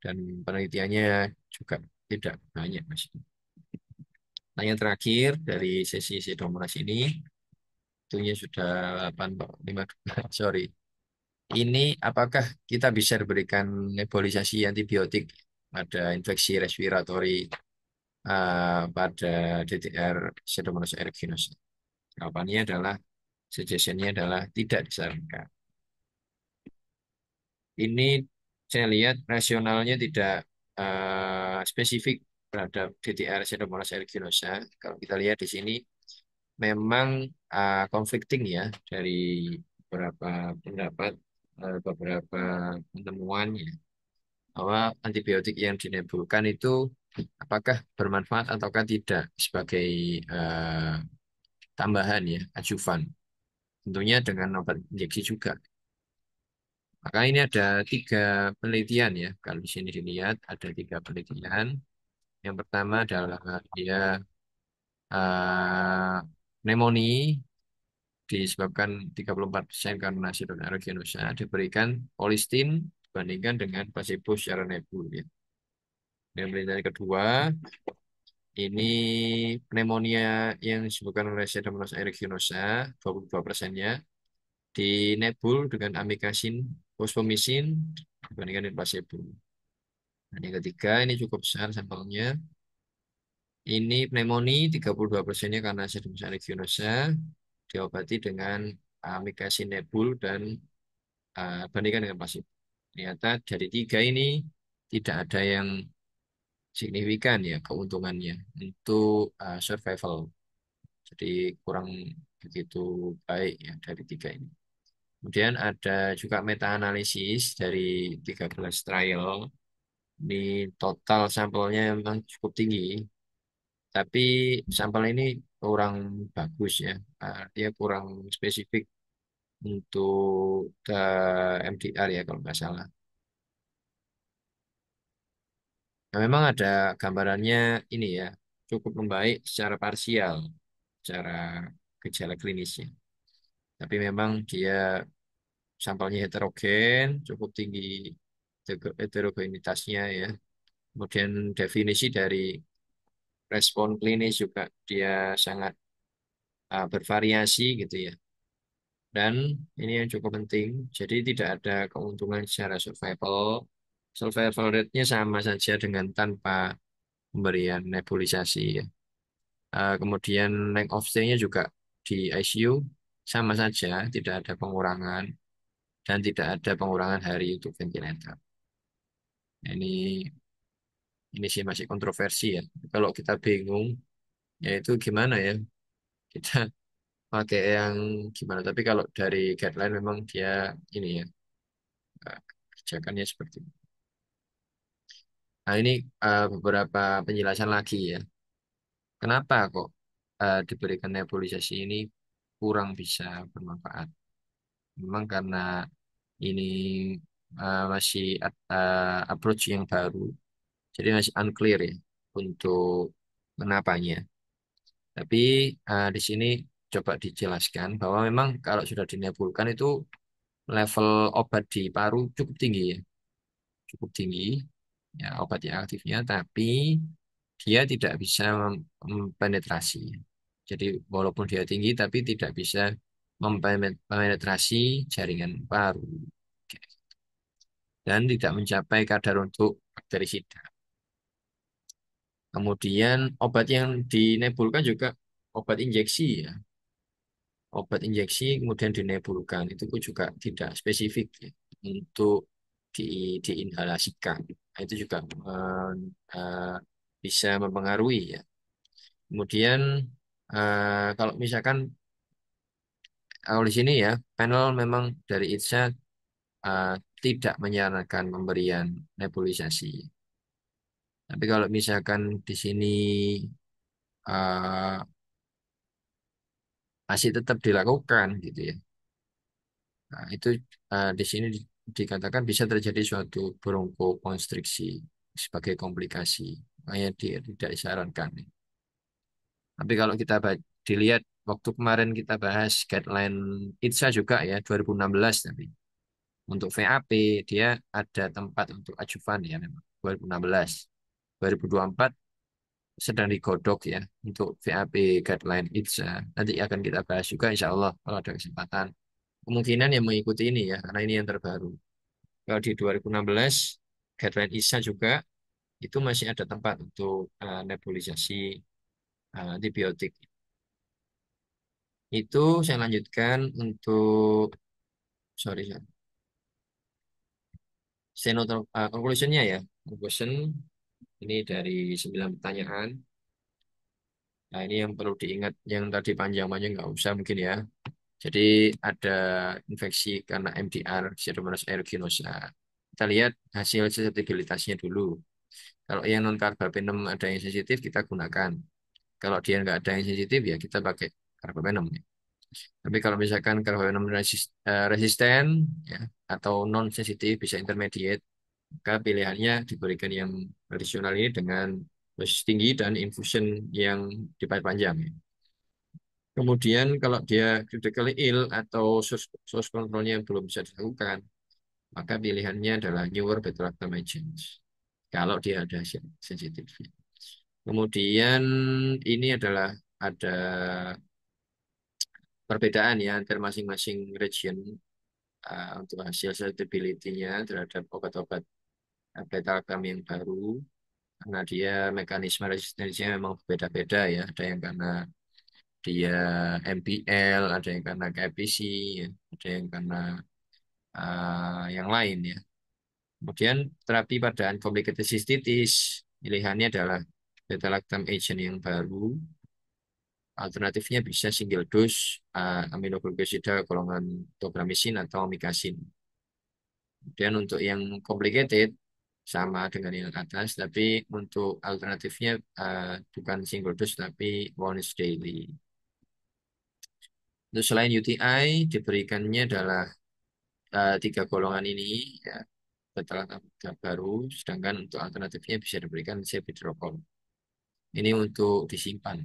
Dan penelitiannya juga tidak banyak Mas. Nah, yang terakhir dari sesi Pseudomonas ini, itunya sudah 8, 5, sorry. Ini apakah kita bisa berikan nebulisasi antibiotik pada infeksi respiratori pada DTR Pseudomonas aeruginosa? Jawabannya adalah suggestionnya adalah tidak disarankan. Ini saya lihat rasionalnya tidak spesifik terhadap DTR Pseudomonas aeruginosa. Kalau kita lihat di sini memang conflicting ya dari beberapa pendapat, beberapa penemuan ya, bahwa antibiotik yang dinebulkan itu apakah bermanfaat ataukah tidak sebagai eh, tambahan ya, adjuvan. Tentunya dengan obat injeksi juga. Maka ini ada 3 penelitian ya. Kalau di sini dilihat ada 3 penelitian. Yang pertama adalah dia pneumonia disebabkan 34% karena sidon aeruginosa diberikan colistin dibandingkan dengan placebo secara nebul. Ya. Dan penelitian kedua Ini pneumonia yang disebabkan oleh Pseudomonas aeruginosa, 22%-nya, di nebul dengan amikasin fosfomisin dibandingkan dengan placebo. Dan yang ketiga, ini cukup besar sampelnya. Ini pneumonia 32%-nya karena Pseudomonas aeruginosa, diobati dengan amikasin nebul dan bandingkan dengan placebo. Ternyata dari tiga ini tidak ada yang signifikan ya keuntungannya untuk survival. Jadi kurang begitu baik ya dari tiga ini. Kemudian ada juga meta-analisis dari 13 trial. Ini total sampelnya memang cukup tinggi, tapi sampel ini kurang bagus ya. Dia kurang spesifik untuk MDR ya kalau nggak salah. Nah, memang ada gambarannya ini ya, cukup membaik secara parsial, secara gejala klinisnya. Tapi memang dia sampelnya heterogen, cukup tinggi heterogenitasnya ya. Kemudian definisi dari respon klinis juga dia sangat bervariasi gitu ya. Dan ini yang cukup penting, jadi tidak ada keuntungan secara survival. Survival rate-nya sama saja dengan tanpa pemberian nebulisasi ya. Kemudian length of stay-nya juga di ICU sama saja, tidak ada pengurangan dan tidak ada pengurangan hari untuk ventilator. Nah, ini sih masih kontroversi ya. Kalau kita bingung, ya itu gimana ya? Kita pakai yang gimana? Tapi kalau dari guideline memang dia ini ya eh, kerjakannya seperti itu. Nah ini beberapa penjelasan lagi ya. Kenapa kok diberikan nebulisasi ini kurang bisa bermanfaat? Memang karena ini masih approach yang baru, jadi masih unclear ya untuk kenapanya. Tapi di sini coba dijelaskan bahwa memang kalau sudah dinebulkan itu level obat di paru cukup tinggi ya, cukup tinggi ya obat yang aktifnya, tapi dia tidak bisa mempenetrasi. Jadi walaupun dia tinggi, tapi tidak bisa mempenetrasi jaringan paru. Oke. Dan tidak mencapai kadar untuk bakterisida. Kemudian obat yang dinebulkan juga obat injeksi ya. Obat injeksi kemudian dinebulkan itu pun juga tidak spesifik ya, untuk di, diinhalasikan. Nah, itu juga eh, bisa mempengaruhi ya. Kemudian kalau misalkan kalau di sini ya panel memang dari ITSA eh, tidak menyarankan pemberian nebulisasi. Tapi kalau misalkan di sini eh, masih tetap dilakukan gitu ya. Nah, itu di sini dikatakan bisa terjadi suatu bronkokonstriksi sebagai komplikasi. Makanya tidak disarankan. Tapi kalau kita dilihat waktu kemarin kita bahas guideline ITSA juga ya 2016 tapi untuk VAP dia ada tempat untuk ajuvan ya memang 2016. 2024 sedang digodok ya untuk VAP guideline ITSA. Nanti akan kita bahas juga insya Allah kalau ada kesempatan. Kemungkinan yang mengikuti ini ya karena ini yang terbaru. Kalau di 2016 guideline ISA juga itu masih ada tempat untuk nebulisasi antibiotik. Itu saya lanjutkan untuk sorry, sorry. Conclusionnya ya. Conclusion ini dari 9 pertanyaan. Nah ini yang perlu diingat yang tadi panjang-panjang nggak usah mungkin ya. Jadi ada infeksi karena MDR, Pseudomonas aeruginosa. Kita lihat hasil susceptibilitasnya dulu. Kalau yang non carbapenem ada yang sensitif kita gunakan. Kalau dia nggak ada yang sensitif ya kita pakai carbapenem. Tapi kalau misalkan carbapenem resisten ya, atau non sensitif bisa intermediate, maka pilihannya diberikan yang tradisional ini dengan dosis tinggi dan infusion yang diperpanjang. Ya. Kemudian kalau dia critically ill atau source controlnya yang belum bisa dilakukan, maka pilihannya adalah newer better agents. Kalau dia ada sensitif. Kemudian ini adalah ada perbedaan ya antar masing-masing region untuk hasil suitability-nya terhadap obat-obat beta-lactam yang baru. Karena dia mekanisme resistensinya memang berbeda-beda ya. Ada yang karena dia MPL, ada yang karena KPC, ya. Ada yang karena yang lain ya. Kemudian terapi pada uncomplicated cystitis, pilihannya adalah beta-lactam agent yang baru. Alternatifnya bisa single dose aminoglucosida golongan tobramycin atau amikacin. Kemudian untuk yang complicated sama dengan yang atas, tapi untuk alternatifnya bukan single dose tapi once daily. Untuk selain UTI diberikannya adalah tiga golongan ini ya setelah baru, sedangkan untuk alternatifnya bisa diberikan cefidrokol. Ini untuk disimpan.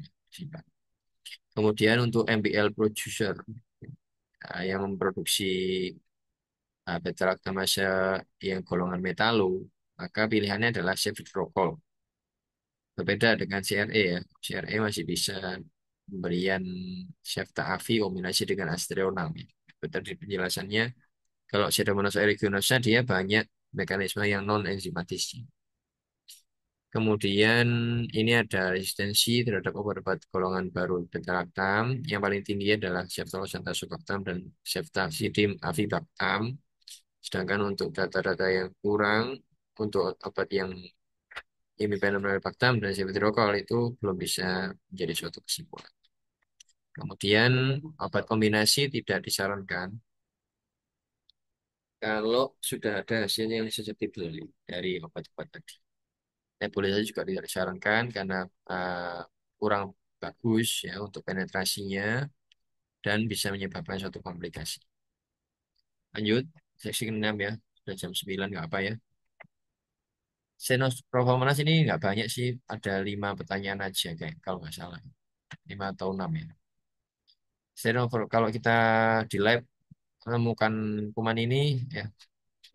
Kemudian untuk MBL producer yang memproduksi beta-lactamase yang golongan metalo, maka pilihannya adalah cefidrokol. Berbeda dengan CRE ya. CRE masih bisa pemberian ceftaavi kombinasi dengan aztreonam. Ya. Tadi penjelasannya, kalau Pseudomonas aeruginosa dia banyak mekanisme yang non-enzimatis. Kemudian ini ada resistensi terhadap obat-obat golongan baru beta-lactam. Yang paling tinggi adalah ceftolozane sulfaktam dan ceftazidime avibactam. Sedangkan untuk data-data yang kurang, untuk obat yang imipenem-mevalbactam dan ceftriaxone itu belum bisa menjadi suatu kesimpulan. Kemudian obat kombinasi tidak disarankan kalau sudah ada hasilnya yang susceptible dari obat-obat tadi. Nebulizer juga tidak disarankan karena kurang bagus ya untuk penetrasinya dan bisa menyebabkan suatu komplikasi. Lanjut, seksi ke-6 ya. Sudah jam 9 nggak apa ya. Senos Provomonas ini nggak banyak sih, ada 5 pertanyaan aja kayak kalau nggak salah. 5 atau 6 ya. Kalau kita di lab menemukan kuman ini ya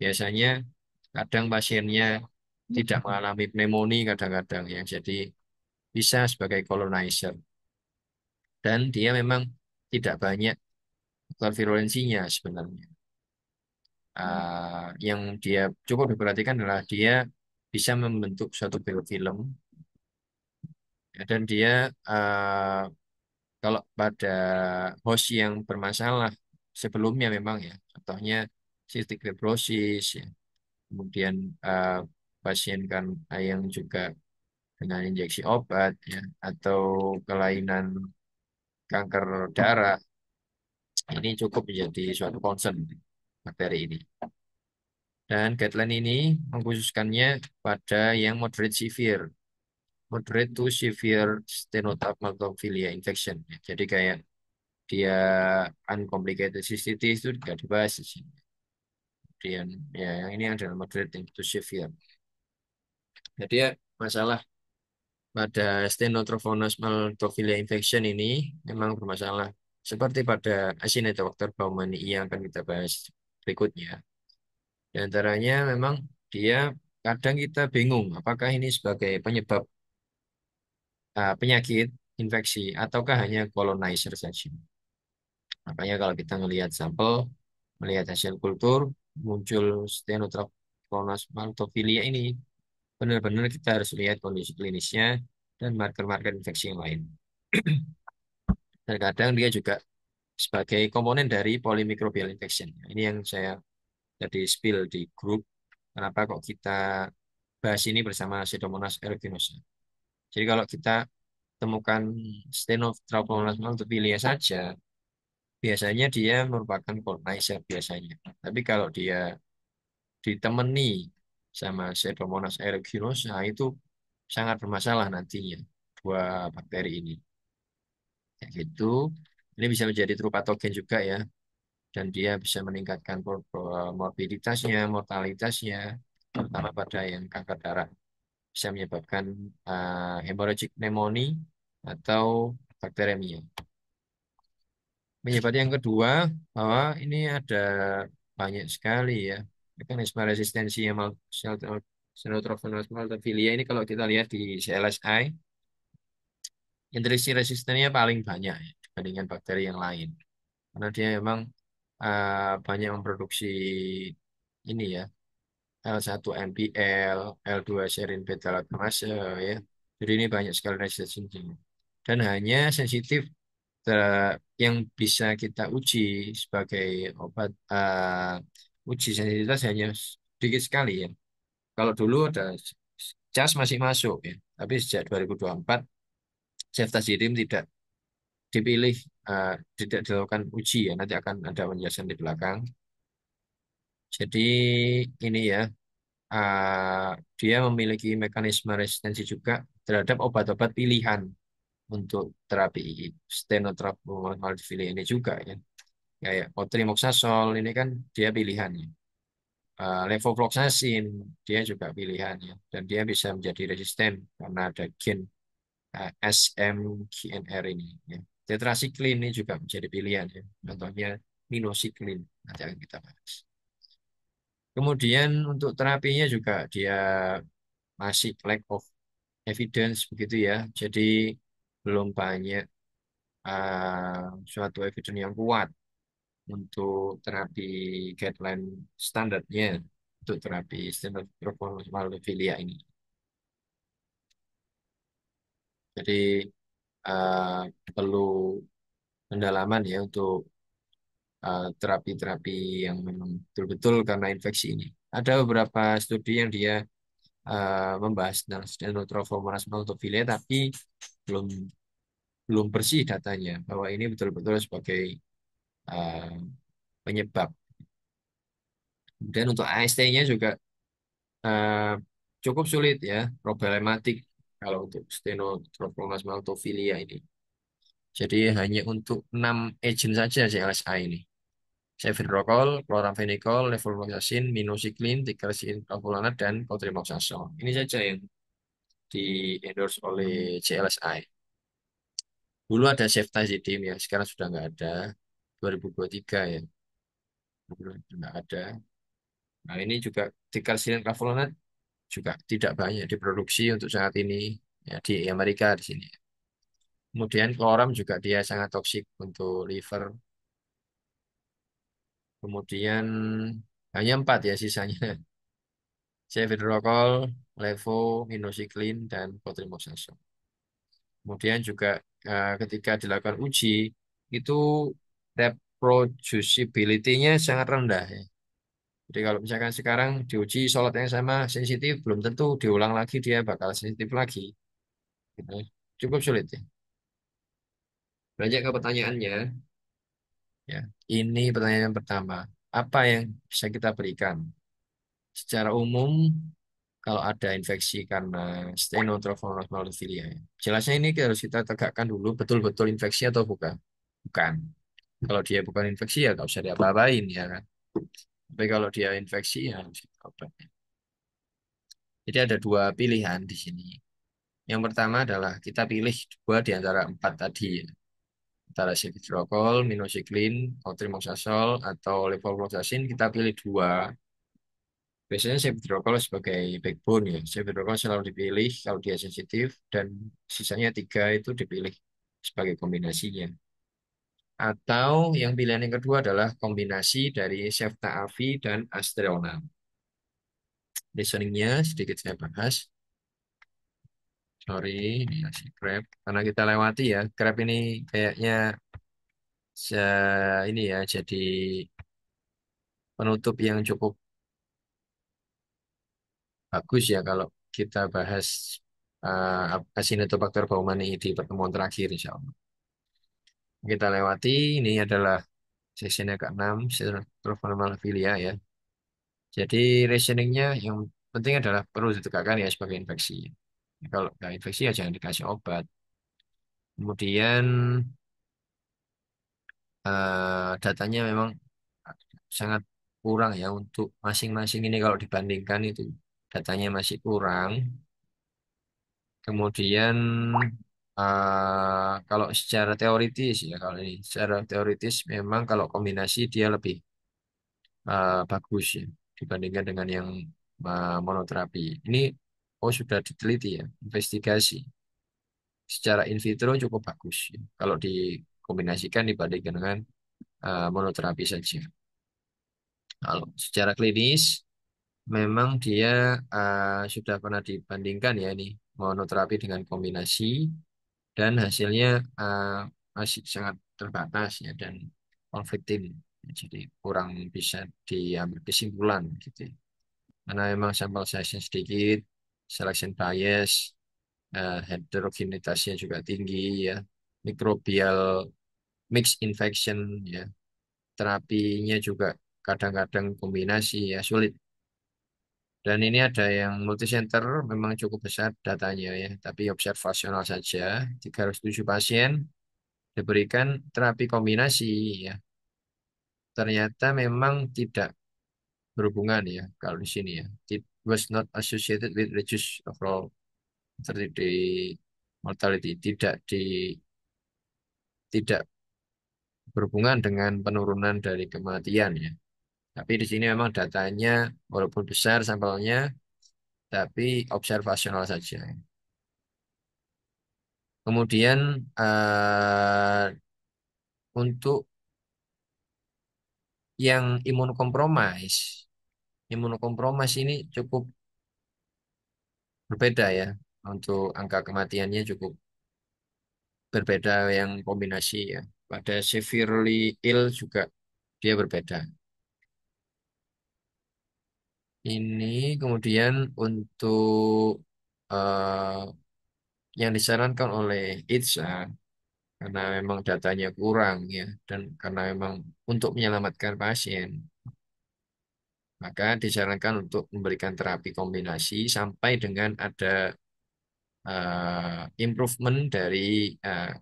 biasanya kadang pasiennya tidak mengalami pneumonia kadang-kadang ya. Jadi bisa sebagai colonizer dan dia memang tidak banyak virulensinya sebenarnya. Yang dia cukup diperhatikan adalah dia bisa membentuk suatu biofilm ya, dan dia kalau pada host yang bermasalah sebelumnya memang ya, contohnya cystic fibrosis ya, kemudian eh, pasien kan yang juga dengan injeksi obat ya, atau kelainan kanker darah, ini cukup menjadi suatu concern bakteri ini. Dan guideline ini mengkhususkannya pada yang moderate to severe Stenotype infection. Ya. Jadi kayak dia uncomplicated cystitis itu tidak dibahas di sini. Kemudian ya yang ini adalah moderate to severe. Jadi ya masalah pada Stenotrophomonas maltophilia infection ini memang bermasalah seperti pada Acinetobacter baumannii yang akan kita bahas berikutnya. Di antaranya memang dia kadang kita bingung apakah ini sebagai penyebab penyakit infeksi ataukah hanya colonizer saja. Makanya kalau kita melihat sampel, melihat hasil kultur, muncul Stenotrophomonas maltophilia ini, benar-benar kita harus lihat kondisi klinisnya dan marker-marker infeksi yang lain. Terkadang dia juga sebagai komponen dari polymicrobial infection. Ini yang saya tadi spill di grup. Kenapa kok kita bahas ini bersama Pseudomonas aeruginosa. Jadi kalau kita temukan Stenotrophomonas maltophilia saja, biasanya dia merupakan colonizer biasanya. Tapi kalau dia ditemani sama Pseudomonas aeruginosa itu sangat bermasalah nantinya dua bakteri ini. Kayak gitu. Ini bisa menjadi true patogen juga ya. Dan dia bisa meningkatkan morbiditasnya, mortalitasnya, terutama pada yang kanker darah. Bisa menyebabkan hemorrhagic pneumonia atau bakteremia. Penyebab yang kedua, bahwa ini ada banyak sekali ya mekanisme resistensi yang Pseudomonas maltophilia ini kalau kita lihat di CLSI Nutrisi resistennya paling banyak ya, dibandingkan bakteri yang lain. Karena dia memang banyak memproduksi ini ya, L1 NPL, L2 serin beta laktamase ya. Jadi ini banyak sekali resistensinya. Dan hanya sensitif yang bisa kita uji sebagai obat uji sensitivitas hanya sedikit sekali ya. Kalau dulu ada CAS masih masuk ya, tapi sejak 2024 ceftazidime tidak dipilih, tidak dilakukan uji ya. Nanti akan ada penjelasan di belakang. Jadi ini ya, uh, dia memiliki mekanisme resistensi juga terhadap obat-obat pilihan untuk terapi stenotrophomonas maltophilia ini juga ya. Kayak otrimoxazole ini kan dia pilihannya. Levofloxacin dia juga pilihannya dan dia bisa menjadi resisten karena ada gen SMGNR ini ya. Tetrasiklin ini juga menjadi pilihan ya. Contohnya minocycline nanti akan kita bahas. Kemudian untuk terapinya juga dia masih lack of evidence begitu ya. Jadi belum banyak suatu evidence yang kuat untuk terapi guideline standarnya untuk terapi standar maltophilia ini. Jadi uh, perlu pendalaman ya untuk terapi-terapi yang memang betul-betul karena infeksi ini. Ada beberapa studi yang dia membahas tentang Stenotrophomonas maltophilia tapi belum belum bersih datanya bahwa ini betul-betul sebagai uh, penyebab. Dan untuk AST-nya juga uh, cukup sulit ya, problematik kalau untuk Stenotrophomonas maltophilia ini. Jadi hanya untuk 6 agent saja CLSA ini. Cefidrokol, chloramphenicol, levofloxacin, minocycline, ticagrelor, dan cotrimoxazole. Ini saja yang di endorse oleh CLSI. Dulu ada ceftazidime ya, sekarang sudah nggak ada. 2023 ya, dulu nggak ada. Nah ini juga ticarsilin clavulanat juga tidak banyak diproduksi untuk saat ini ya di Amerika di sini. Kemudian kloram juga dia sangat toksik untuk liver. Kemudian hanya 4 ya sisanya. Cefidrokol, levo, minocycline, dan cotrimoxazole. Kemudian juga ketika dilakukan uji itu reproducibility-nya sangat rendah ya. Jadi kalau misalkan sekarang diuji isolat yang sama sensitif, belum tentu diulang lagi dia bakal sensitif lagi. Gitu. Cukup sulit ya. Banyak ke pertanyaannya. Ya, ini pertanyaan yang pertama. Apa yang bisa kita berikan? Secara umum, kalau ada infeksi karena Stenotrophomonas maltophilia, ya. Jelasnya ini harus kita tegakkan dulu betul-betul infeksi atau bukan. Bukan. Kalau dia bukan infeksi ya nggak usah diapa-apain ya kan. Tapi kalau dia infeksi ya harus kita obati. Jadi ada dua pilihan di sini. Yang pertama adalah kita pilih dua di antara 4 tadi ya. Antara ceftriaxone, minocycline, otrimoxazole, atau levofloxacin, kita pilih dua. Biasanya ceftriaxone sebagai backbone ya. Ceftriaxone selalu dipilih kalau dia sensitif dan sisanya 3 itu dipilih sebagai kombinasinya. Atau yang pilihan yang kedua adalah kombinasi dari Cefta-Avi dan Astreonam. Listeningnya sedikit saya bahas. Sorry, ini masih Grab. Karena kita lewati ya. Grab ini kayaknya ini ya jadi penutup yang cukup bagus ya kalau kita bahas Acinetobacter baumannii di pertemuan terakhir insya Allah. Kita lewati ini adalah sesinya ke-6 Citrofilomalafilia ya. Jadi reasoningnya yang penting adalah perlu ditegakkan ya sebagai infeksi. Kalau nggak infeksi ya jangan dikasih obat. Kemudian datanya memang sangat kurang ya untuk masing-masing ini kalau dibandingkan itu datanya masih kurang. Kemudian kalau secara teoritis ya kalau ini secara teoritis memang kalau kombinasi dia lebih bagus ya dibandingkan dengan yang monoterapi. Ini oh sudah diteliti ya, investigasi. secara in vitro cukup bagus ya, kalau dikombinasikan dibandingkan dengan monoterapi saja. Kalau secara klinis memang dia sudah pernah dibandingkan ya ini monoterapi dengan kombinasi dan hasilnya uh, masih sangat terbatas ya dan conflicting. Jadi kurang bisa diambil kesimpulan gitu ya. Karena memang sampel size-nya sedikit, selection bias, heterogenitasnya juga tinggi ya, mikrobial mixed infection ya, terapinya juga kadang-kadang kombinasi ya sulit. Dan ini ada yang multicenter memang cukup besar datanya ya, tapi observasional saja. 307 pasien diberikan terapi kombinasi ya. Ternyata memang tidak berhubungan ya kalau di sini ya. It was not associated with reduced overall fertility mortality. Tidak berhubungan dengan penurunan dari kematian ya. Tapi di sini memang datanya walaupun besar sampelnya, tapi observasional saja. Kemudian untuk yang imunokompromis ini cukup berbeda ya. Untuk angka kematiannya cukup berbeda yang kombinasi ya. Pada severely ill juga dia berbeda. Ini kemudian untuk eh, yang disarankan oleh ITSA karena memang datanya kurang ya dan karena memang untuk menyelamatkan pasien maka disarankan untuk memberikan terapi kombinasi sampai dengan ada improvement dari eh,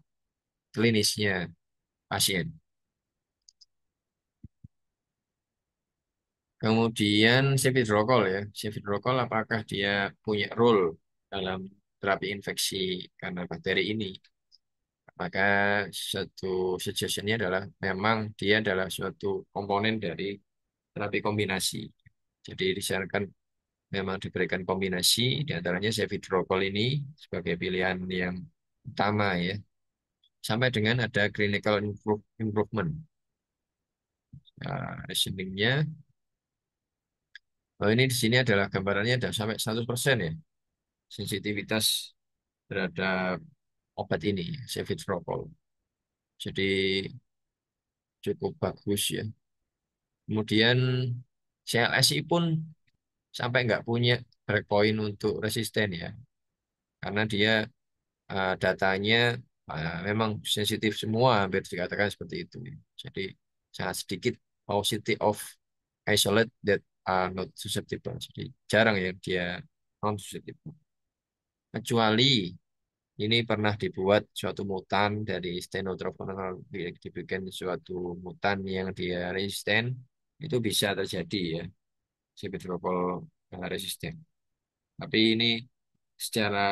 klinisnya pasien. Kemudian Cefidrokol ya, Cefidrokol apakah dia punya role dalam terapi infeksi karena bakteri ini? Maka satu suggestionnya adalah memang dia adalah suatu komponen dari terapi kombinasi. Jadi disarankan memang diberikan kombinasi, di antaranya Cefidrokol ini sebagai pilihan yang utama ya. Sampai dengan ada clinical improvement. Reasoningnya, oh ini di sini adalah gambarannya ada sampai 100% ya sensitivitas terhadap obat ini, Cefidrokol. Jadi cukup bagus ya. Kemudian CLSI pun sampai nggak punya breakpoint untuk resisten ya, karena dia datanya memang sensitif semua, hampir dikatakan seperti itu. Jadi sangat sedikit paucity of isolate that are not susceptible. Jadi jarang ya dia non susceptible. Kecuali ini pernah dibuat suatu mutan dari Stenotrophomonas dibikin suatu mutan yang dia resisten, itu bisa terjadi ya, Cefidrokol resisten. Tapi ini secara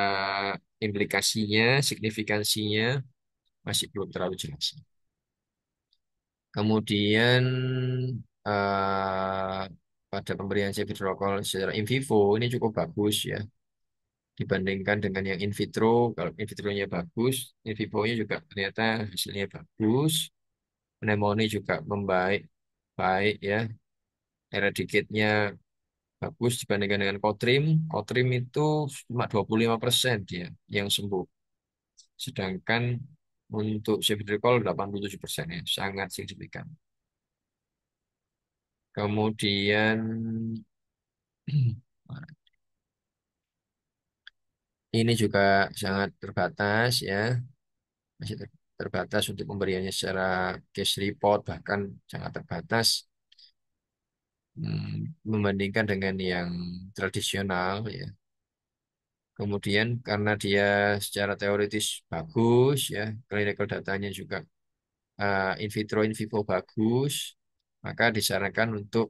implikasinya, signifikansinya masih belum terlalu jelas. Kemudian eh, pada pemberian Cefidrokol secara in vivo ini cukup bagus ya dibandingkan dengan yang in vitro. Kalau in vitronya bagus, in vivonya juga ternyata hasilnya bagus. Pneumonia juga membaik, baik ya. Eradicate-nya bagus dibandingkan dengan Kotrim. Kotrim itu cuma 25% dia yang sembuh. Sedangkan untuk Cefidrokol 87% ya, sangat signifikan. Kemudian ini juga sangat terbatas ya, masih terbatas untuk pemberiannya secara case report bahkan sangat terbatas membandingkan dengan yang tradisional ya. Kemudian karena dia secara teoritis bagus ya, clinical datanya juga in vitro in vivo bagus, maka disarankan untuk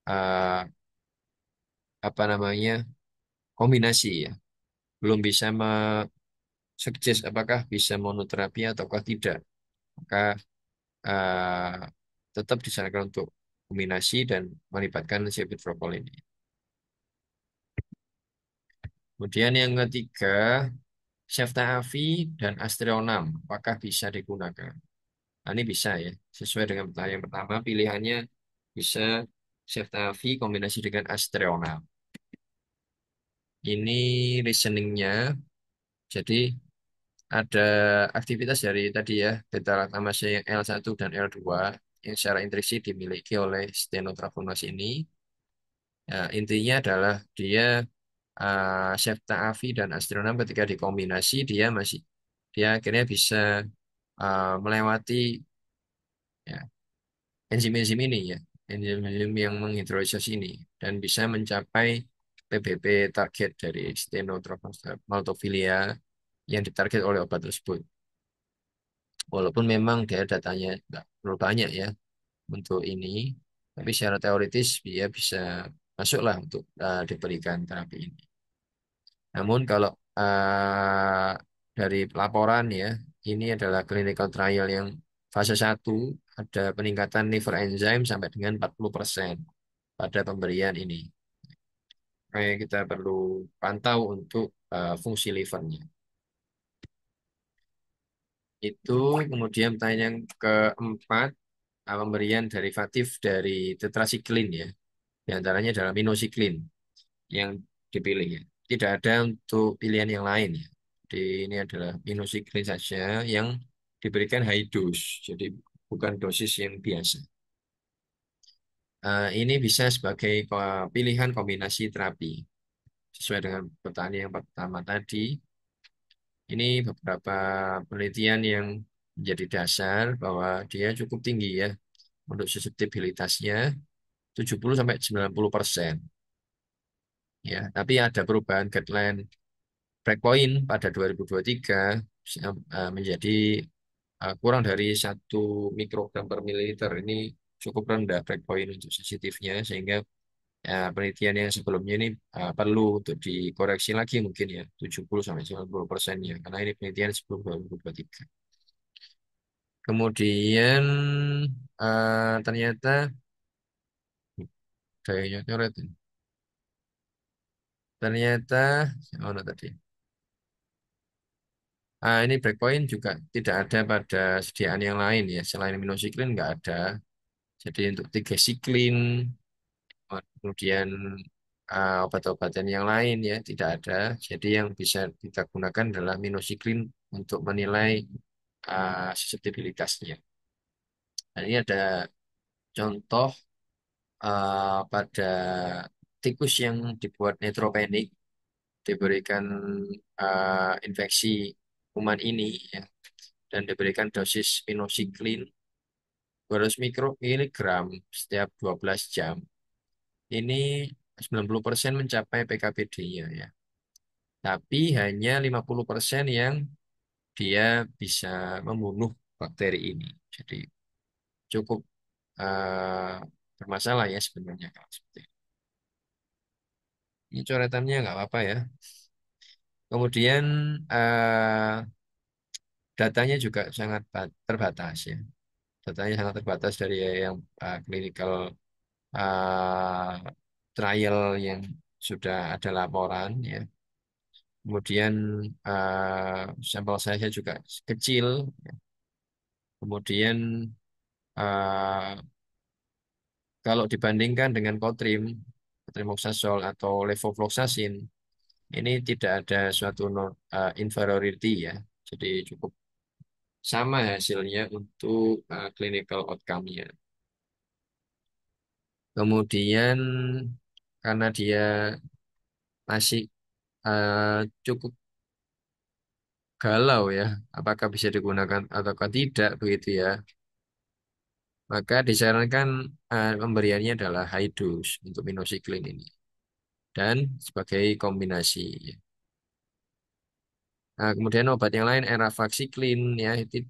eh, apa namanya kombinasi ya. Belum bisa suggest apakah bisa monoterapi ataukah tidak. Maka eh, tetap disarankan untuk kombinasi dan melibatkan Cefidrokol ini. Kemudian yang ketiga, Ceftaavi dan Astreonam, apakah bisa digunakan? Nah, ini bisa ya. Sesuai dengan pertanyaan pertama, pilihannya bisa Ceftaavi kombinasi dengan Astreonam. Ini reasoningnya, jadi ada aktivitas dari tadi ya, beta laktamase yang L1 dan L2 yang secara intrinsik dimiliki oleh Stenotraphonas ini. Ya, intinya adalah dia Septa Avi dan Astronam ketika dikombinasi dia akhirnya bisa melewati ya, enzim-enzim ini ya, enzim-enzim yang menghidrolisis ini dan bisa mencapai PBB target dari Stenotrophos maltophilia yang ditarget oleh obat tersebut. Walaupun memang dia datanya nggak terlalu banyak ya untuk ini, tapi secara teoritis dia bisa masuklah untuk diberikan terapi ini. Namun kalau dari laporan ya, ini adalah clinical trial yang fase 1 ada peningkatan liver enzyme sampai dengan 40% pada pemberian ini. Kayak kita perlu pantau untuk fungsi livernya. Itu kemudian pertanyaan yang keempat, pemberian derivatif dari tetrasiklin ya. Di antaranya adalah minocycline yang dipilih ya. Tidak ada untuk pilihan yang lain ya. Jadi ini adalah minocycline saja yang diberikan high dose. Jadi bukan dosis yang biasa. Ini bisa sebagai pilihan kombinasi terapi. Sesuai dengan pertanyaan yang pertama tadi, ini beberapa penelitian yang menjadi dasar bahwa dia cukup tinggi ya untuk susceptibilitasnya 70 sampai 90%. Ya, tapi ada perubahan guideline breakpoint pada 2023 menjadi kurang dari 1 mikrogram per mililiter. Ini cukup rendah breakpoint untuk sensitifnya sehingga penelitian yang sebelumnya ini perlu untuk dikoreksi lagi mungkin ya 70 sampai 90%-nya karena ini penelitian sebelum 2023. Kemudian ternyata kayaknya coret. Ternyata mana tadi? Ini breakpoint juga tidak ada pada sediaan yang lain ya. Selain minocycline nggak ada. Jadi untuk tiga siklin, kemudian obat-obatan yang lain ya tidak ada. Jadi yang bisa kita gunakan adalah minocycline untuk menilai susceptibilitasnya. Dan ini ada contoh pada tikus yang dibuat neutropenic, diberikan infeksi kuman ini ya, dan diberikan dosis minocycline 200 mikromiligram setiap 12 jam. Ini 90% mencapai PKPD-nya ya. Tapi hanya 50% yang dia bisa membunuh bakteri ini. Jadi cukup eh, bermasalah ya sebenarnya kalau seperti ini. Ini coretannya nggak apa-apa ya. Kemudian datanya juga sangat terbatas ya. Datanya sangat terbatas dari yang clinical eh, trial yang sudah ada laporan ya. Kemudian sampel saya juga kecil. Kemudian eh, kalau dibandingkan dengan Kotrim, Kotrimoxazole atau levofloxacin, ini tidak ada suatu inferiority ya. Jadi cukup sama hasilnya untuk clinical outcome-nya. Kemudian karena dia masih cukup galau ya, apakah bisa digunakan ataukah tidak begitu ya. Maka disarankan pemberiannya adalah high dose untuk minocycline ini dan sebagai kombinasi. Nah, kemudian obat yang lain eravacycline ya itu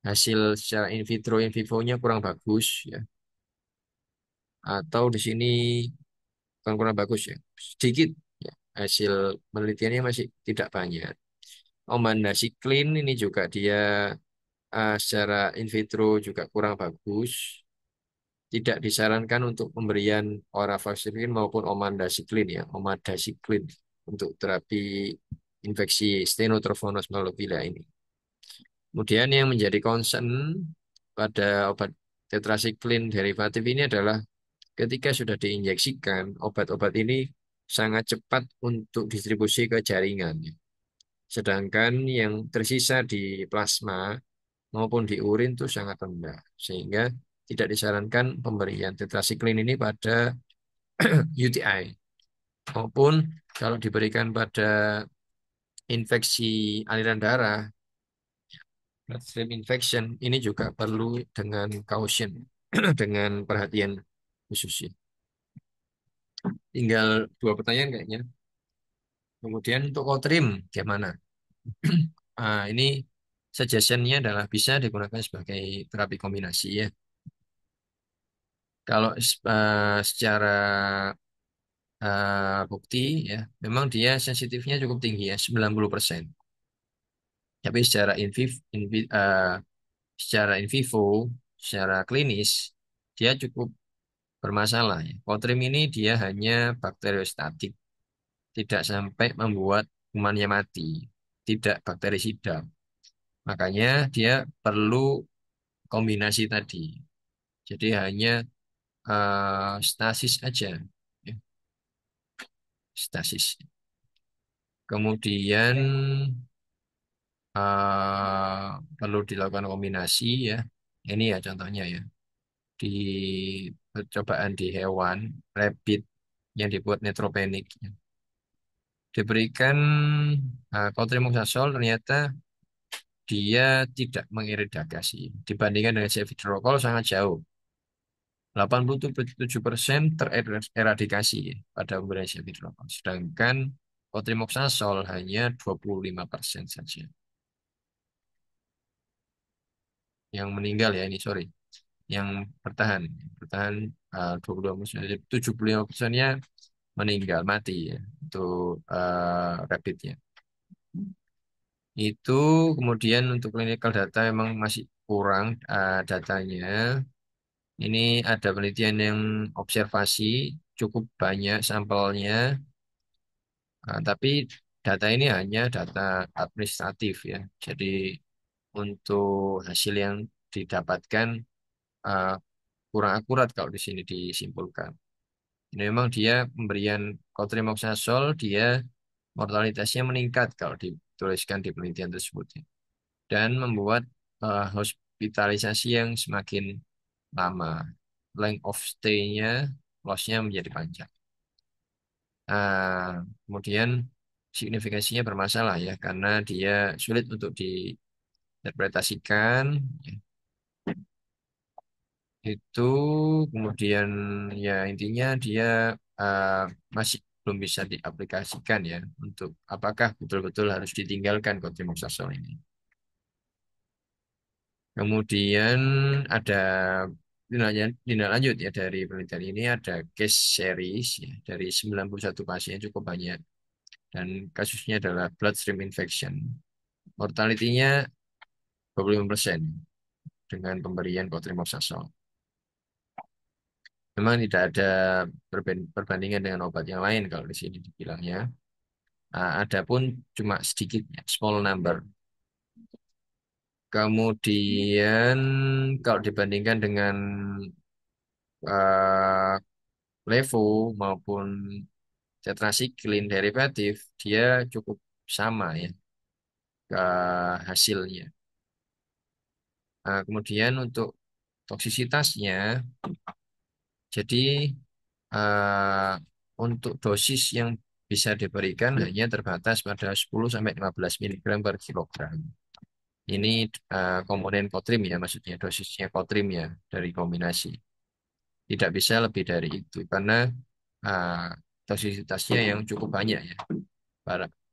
hasil secara in vitro in vivo-nya kurang bagus ya. Atau di sini bukan kurang bagus ya, sedikit ya. Hasil penelitiannya masih tidak banyak. Omandacicline ini juga dia secara in vitro juga kurang bagus. Tidak disarankan untuk pemberian oravacycline maupun omandacicline ya, omandacicline untuk terapi infeksi Stenotrophonus malophilia ini. Kemudian yang menjadi concern pada obat tetrasiklin derivatif ini adalah ketika sudah diinjeksikan, obat-obat ini sangat cepat untuk distribusi ke jaringan. Sedangkan yang tersisa di plasma maupun di urin itu sangat rendah. Sehingga tidak disarankan pemberian tetrasiklin ini pada UTI. Maupun kalau diberikan pada infeksi aliran darah, bloodstream infection, ini juga perlu dengan caution, dengan perhatian khusus ya. Tinggal dua pertanyaan kayaknya. Kemudian untuk Kotrim, gimana? Ini suggestionnya adalah bisa digunakan sebagai terapi kombinasi ya. Kalau secara bukti ya, memang dia sensitifnya cukup tinggi ya, 90%. Tapi secara in vivo, secara klinis, dia cukup bermasalah ya. Kotrim ini dia hanya bakteriostatik, tidak sampai membuat kumannya mati, tidak bakterisida. Makanya dia perlu kombinasi tadi. Jadi hanya stasis aja, ya, stasis. Kemudian perlu dilakukan kombinasi ya. Ini ya contohnya ya. Di percobaan di hewan, rabbit yang dibuat netropenik. Diberikan cotrimoxazole ternyata dia tidak mengiritasi. Dibandingkan dengan Cefidrokol sangat jauh. 87% tereradikasi ya, pada pemberian Cefidrokol. Sedangkan cotrimoxazole hanya 25% saja. Yang meninggal ya ini, sorry. Yang bertahan. Bertahan 22%. Jadi 75%-nya meninggal, mati ya. Untuk rapidnya. Itu kemudian untuk clinical data memang masih kurang datanya. Ini ada penelitian yang observasi cukup banyak sampelnya, tapi data ini hanya data administratif ya. Jadi untuk hasil yang didapatkan uh, kurang akurat kalau di sini disimpulkan. Ini memang dia pemberian cotrimoxazole dia mortalitasnya meningkat kalau dituliskan di penelitian tersebut ya. Dan membuat hospitalisasi yang semakin lama. Length of stay-nya, loss-nya menjadi panjang. Kemudian signifikasinya bermasalah ya, karena dia sulit untuk diinterpretasikan. Ya. Itu kemudian ya intinya dia uh, masih belum bisa diaplikasikan ya untuk apakah betul-betul harus ditinggalkan cotrimoxazole ini. Kemudian ada tindak lanjut ya dari penelitian ini ada case series ya, dari 91 pasien cukup banyak dan kasusnya adalah bloodstream infection. Mortality-nya 25% dengan pemberian cotrimoxazole. Memang tidak ada perbandingan dengan obat yang lain kalau di sini dibilangnya. Ada pun cuma sedikit, ya, small number. Kemudian kalau dibandingkan dengan uh, levo maupun tetrasiklin derivatif, dia cukup sama ya ke hasilnya. Kemudian untuk toksisitasnya, jadi uh, untuk dosis yang bisa diberikan hanya terbatas pada 10 sampai 15 miligram per kilogram. Ini komponen kotrim ya, maksudnya dosisnya kotrim ya dari kombinasi. Tidak bisa lebih dari itu karena uh, toksisitasnya yang cukup banyak ya,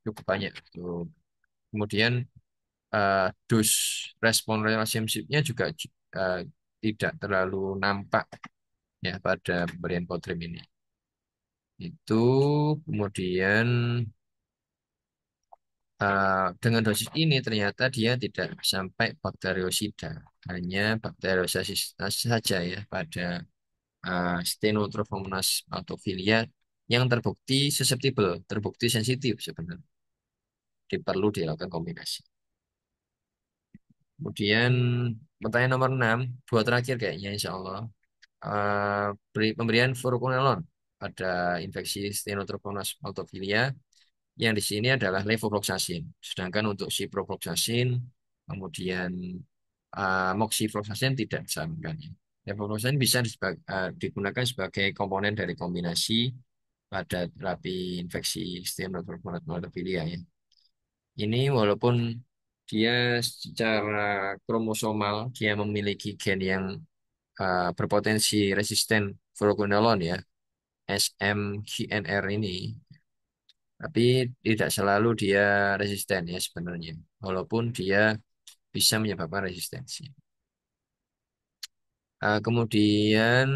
cukup banyak. Tuh. Kemudian dose respon relationship-nya juga uh, tidak terlalu nampak ya pada pemberian kotrim ini. Itu kemudian dengan dosis ini ternyata dia tidak sampai bakteriosida, hanya bakteriosis saja ya pada Stenotrophomonas maltophilia yang terbukti susceptible, terbukti sensitif sebenarnya. perlu dilakukan kombinasi. Kemudian pertanyaan nomor 6, dua terakhir kayaknya insya Allah. Pemberian fluoroquinolone pada infeksi Stenotrophonus maltophilia yang di sini adalah levofloxacin. Sedangkan untuk ciprofloxacin, kemudian moxifloxacin tidak disarankan. Levofloxacin bisa digunakan sebagai komponen dari kombinasi pada terapi infeksi Stenotrophonus maltophilia ya. Ini walaupun dia secara kromosomal dia memiliki gen yang berpotensi resisten fluoroquinolone ya, SMGNR ini, tapi tidak selalu dia resisten ya sebenarnya, walaupun dia bisa menyebabkan resistensi. Kemudian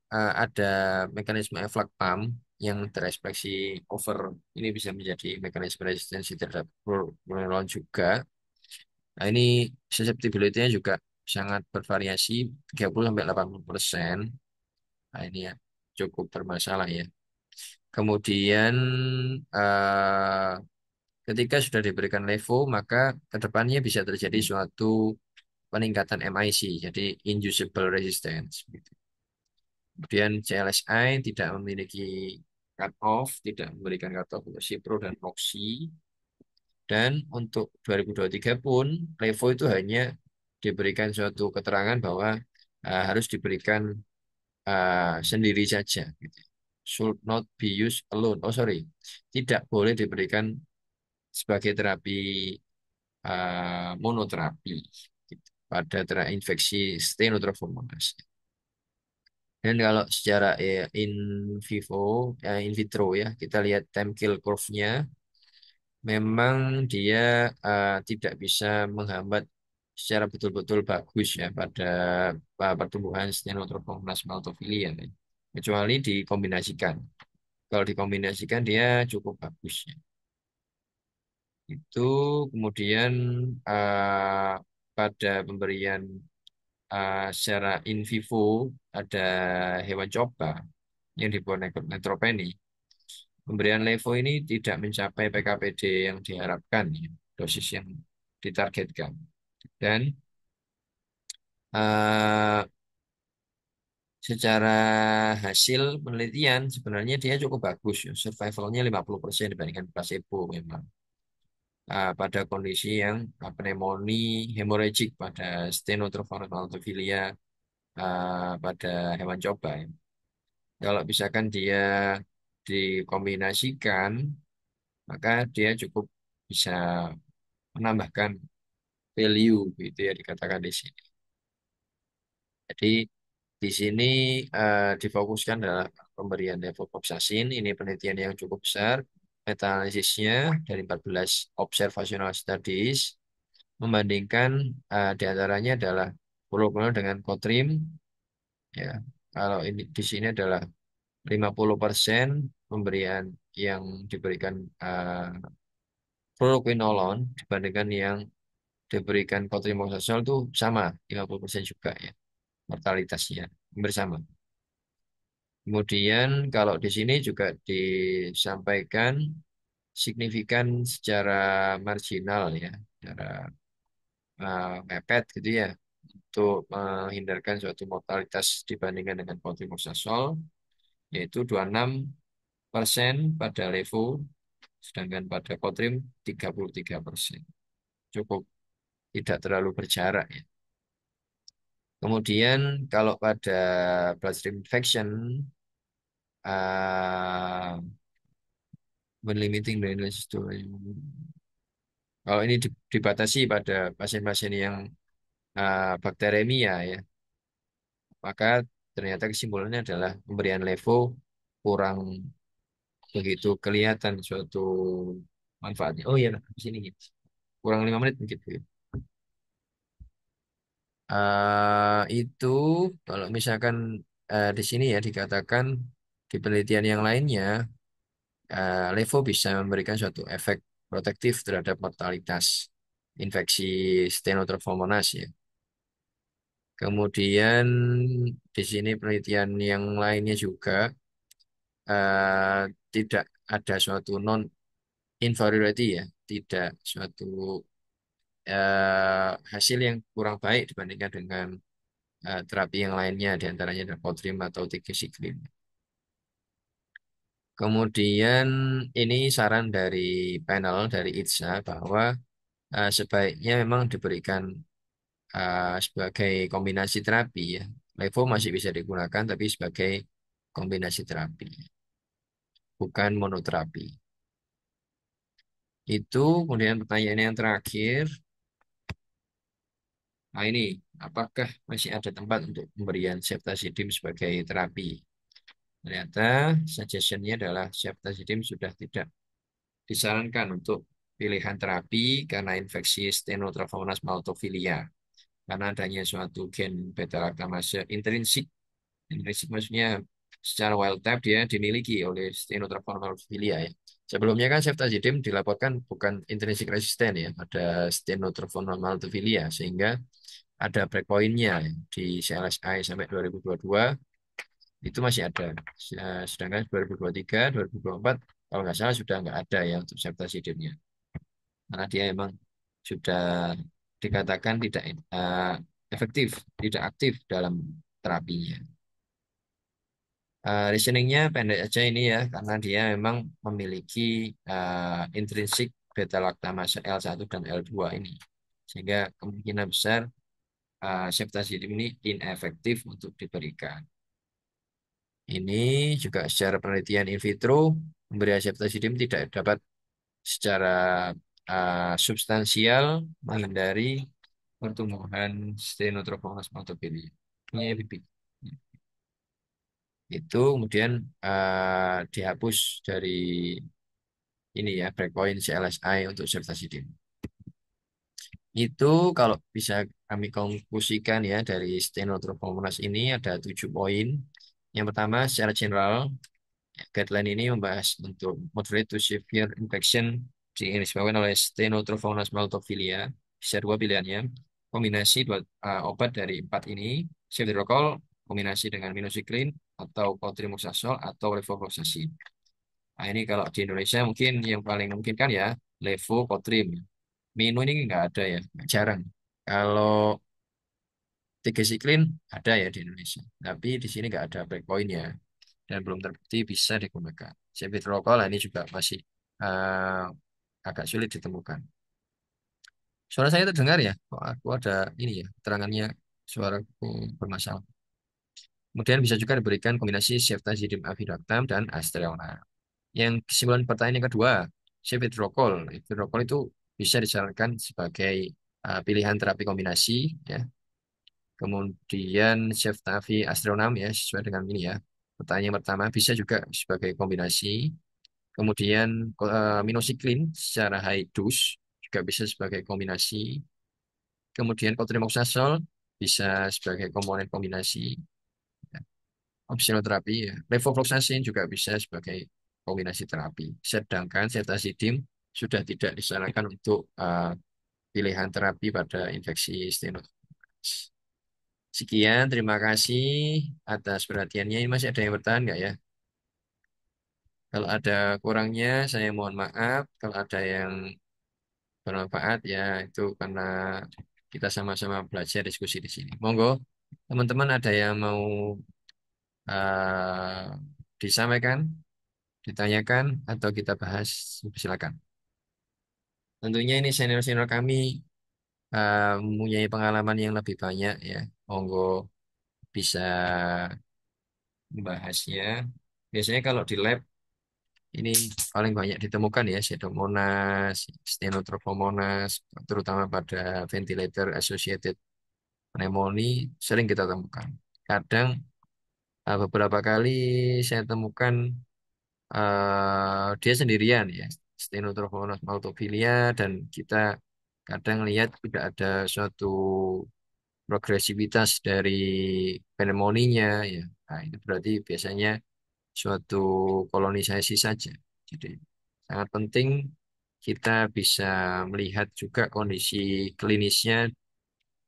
ada mekanisme efflux pump yang terekspresi over, ini bisa menjadi mekanisme resistensi terhadap fluoroquinolone juga. Nah, ini susceptibility-nya juga sangat bervariasi 30 sampai 80%. Nah, ini ya cukup bermasalah ya. Kemudian eh, ketika sudah diberikan levo, maka kedepannya bisa terjadi suatu peningkatan MIC, jadi inducible resistance. Kemudian CLSI tidak memiliki cut-off, tidak memberikan cut-off untuk Cipro dan Moxi. Dan untuk 2023 pun, Levo itu hanya diberikan suatu keterangan bahwa harus diberikan sendiri saja. Gitu. Should not be used alone. Oh sorry, tidak boleh diberikan sebagai terapi monoterapi gitu, pada infeksi Stenotrophmonas. Dan kalau secara in vivo, in vitro ya, kita lihat time kill curve-nya, memang dia tidak bisa menghambat secara betul-betul bagus ya pada pertumbuhan Stenotrophomonas maltophilia ya. Kecuali dikombinasikan. Kalau dikombinasikan dia cukup bagus ya. Itu kemudian pada pemberian secara in vivo ada hewan coba yang dibuat neutropeni. Pemberian levo ini tidak mencapai PKPD yang diharapkan, ya, dosis yang ditargetkan. Dan eh, secara hasil penelitian sebenarnya dia cukup bagus, ya. Survivalnya 50% dibandingkan placebo memang. Pada kondisi yang pneumonia hemorragik pada Stenotrophorus maltophilia pada hewan coba. Ya. Kalau misalkan dia dikombinasikan, maka dia cukup bisa menambahkan value gitu ya dikatakan di sini. Jadi di sini difokuskan adalah pemberian levofloxacin. Ini penelitian yang cukup besar. Meta-analisisnya dari 14 observational studies membandingkan di antaranya adalah fluoroquinolone dengan Cotrim. Ya, kalau ini di sini adalah 50% pemberian yang diberikan fluoroquinolone dibandingkan yang diberikan cotrimoxazole itu sama 50% juga ya mortalitasnya bersama. Kemudian kalau di sini juga disampaikan signifikan secara marginal ya, secara mepet gitu ya untuk menghindarkan suatu mortalitas dibandingkan dengan cotrimoxazole yaitu 26% pada levo sedangkan pada Kotrim 33%. Cukup tidak terlalu berjarak ya. Kemudian kalau pada bloodstream infection, uh, when limiting drainage to, kalau ini dibatasi pada pasien-pasien yang bakteremia ya, maka ternyata kesimpulannya adalah pemberian levo kurang begitu kelihatan suatu manfaatnya. Oh iya, nah, di sini gitu. Kurang 5 menit mungkin. Gitu. Itu kalau misalkan di sini ya dikatakan di penelitian yang lainnya levo bisa memberikan suatu efek protektif terhadap mortalitas infeksi Stenotrophmonas ya. Kemudian di sini penelitian yang lainnya juga tidak ada suatu non inferiority ya, tidak suatu hasil yang kurang baik dibandingkan dengan terapi yang lainnya, diantaranya Dapotrium atau tigecycline. Kemudian ini saran dari panel dari ITSA bahwa sebaiknya memang diberikan sebagai kombinasi terapi ya. Levo masih bisa digunakan tapi sebagai kombinasi terapi, bukan monoterapi. Itu kemudian pertanyaan yang terakhir, nah ini, apakah masih ada tempat untuk pemberian ceftazidime sebagai terapi? Ternyata suggestionnya adalah ceftazidime sudah tidak disarankan untuk pilihan terapi karena infeksi Stenotrophmonas maltophilia. Karena adanya suatu gen beta lactamase intrinsik. Intrinsik maksudnya secara wild type dia dimiliki oleh Stenotrophmonas maltophilia ya. Sebelumnya kan ceftazidime dilaporkan bukan intrinsik resisten ya, ada Stenotrophmonas maltophilia sehingga ada breakpointnya ya, di CLSI sampai 2022 itu masih ada. Sedangkan 2023, 2024 kalau nggak salah sudah nggak ada ya untuk ceftazidime-nya. Karena dia emang sudah dikatakan tidak efektif, tidak aktif dalam terapinya. Reasoningnya pendek aja ini ya, karena dia memang memiliki intrinsik beta lactamase L1 dan L2 ini. Sehingga kemungkinan besar ceftazidime ini inefektif untuk diberikan. Ini juga secara penelitian in vitro, pemberian ceftazidime tidak dapat secara substansial menghindari pertumbuhan Stenotrophmonas maltophilia. Ini bibit. Itu kemudian dihapus dari ini ya breakpoint CLSI untuk ceftazidime. Itu kalau bisa kami konklusikan ya dari Stenotrophmonas ini ada 7 poin. Yang pertama secara general guideline ini membahas untuk moderate to severe infection disebabkan oleh Stenotrophmonas maltophilia. Bisa dua pilihannya. Kombinasi obat dari empat ini, ceftriaxone kombinasi dengan minocycline atau cotrimoxazole atau levofloxacin. Nah ini kalau di Indonesia mungkin yang paling mungkin kan ya levocotrim. Mino ini nggak ada ya, jarang. Kalau tigecycline ada ya di Indonesia, tapi di sini nggak ada breakpointnya dan belum terbukti bisa digunakan. Ceftriaxone ini juga masih uh, agak sulit ditemukan. Suara saya terdengar ya? Kok aku ada ini ya, terangannya suaraku bermasalah. Kemudian bisa juga diberikan kombinasi ceftazidime avidactam dan aztreonam. Yang kesimpulan pertanyaan yang kedua, ceftriaxone. Ceftriaxone itu bisa disarankan sebagai pilihan terapi kombinasi ya. Kemudian ceftavi aztreonam ya sesuai dengan ini ya. Pertanyaan yang pertama bisa juga sebagai kombinasi. Kemudian minocycline secara high dose juga bisa sebagai kombinasi. Kemudian cotrimoxazole bisa sebagai komponen kombinasi. Ya. Opsional terapi ya. Levofloxacin juga bisa sebagai kombinasi terapi. Sedangkan ceftazidime sudah tidak disarankan untuk pilihan terapi pada infeksi stenosis. Sekian, terima kasih atas perhatiannya. Ini masih ada yang bertahan nggak ya? Kalau ada kurangnya, saya mohon maaf. Kalau ada yang bermanfaat, ya itu karena kita sama-sama belajar diskusi di sini. Monggo, teman-teman ada yang mau eh, disampaikan, ditanyakan, atau kita bahas? Silakan. Tentunya ini senior-senior kami mempunyai pengalaman yang lebih banyak ya. Monggo bisa membahasnya. Biasanya kalau di lab ini paling banyak ditemukan ya Pseudomonas, Stenotrophomonas, terutama pada ventilator associated pneumonia sering kita temukan. Kadang beberapa kali saya temukan dia sendirian ya, Stenotrophomonas maltophilia dan kita kadang lihat tidak ada suatu progresivitas dari pneumonia ya. Nah, itu berarti biasanya suatu kolonisasi saja. Jadi sangat penting kita bisa melihat juga kondisi klinisnya,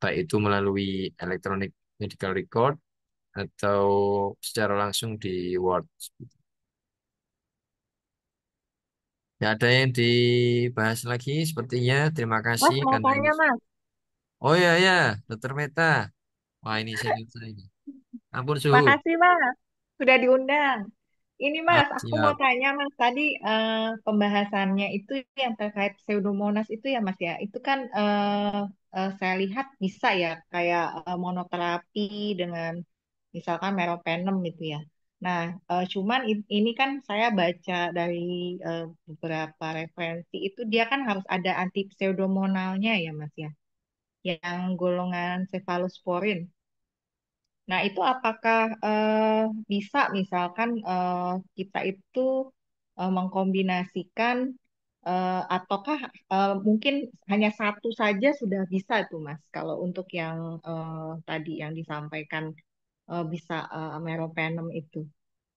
baik itu melalui electronic medical record atau secara langsung di ward. Tidak ada yang dibahas lagi sepertinya. Terima Mas kasih mau karena ini. tanya Mas, Oh ya ya, Dokter Meta. Wah ini senior saya ini. Ampun suhu. makasih Mas sudah diundang. Ini Siap, Mas, aku mau siap. tanya Mas, tadi pembahasannya itu yang terkait Pseudomonas itu ya Mas ya, itu kan saya lihat bisa ya kayak monoterapi dengan misalkan meropenem gitu ya. Nah, cuman ini kan saya baca dari beberapa referensi itu dia kan harus ada anti pseudomonalnya ya Mas ya, yang golongan cephalosporin. Nah, itu apakah bisa misalkan kita itu mengkombinasikan ataukah mungkin hanya satu saja sudah bisa tuh Mas kalau untuk yang tadi yang disampaikan bisa meropenem itu.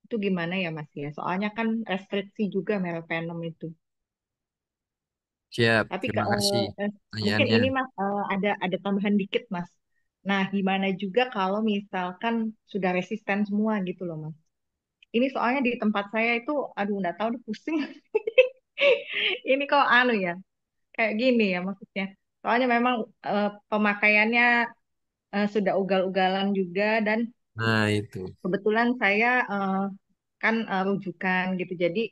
Itu gimana ya Mas ya? Soalnya kan restriksi juga meropenem itu. Siap. Tapi Terima kasih mungkin pertanyaannya. ini Mas ada tambahan dikit Mas. Nah, gimana juga kalau misalkan sudah resisten semua gitu loh Mas. Ini soalnya di tempat saya itu, aduh nggak tahu deh, pusing. Ini kok anu ya, kayak gini ya maksudnya. Soalnya memang pemakaiannya sudah ugal-ugalan juga dan Nah itu. kebetulan saya kan rujukan gitu. Jadi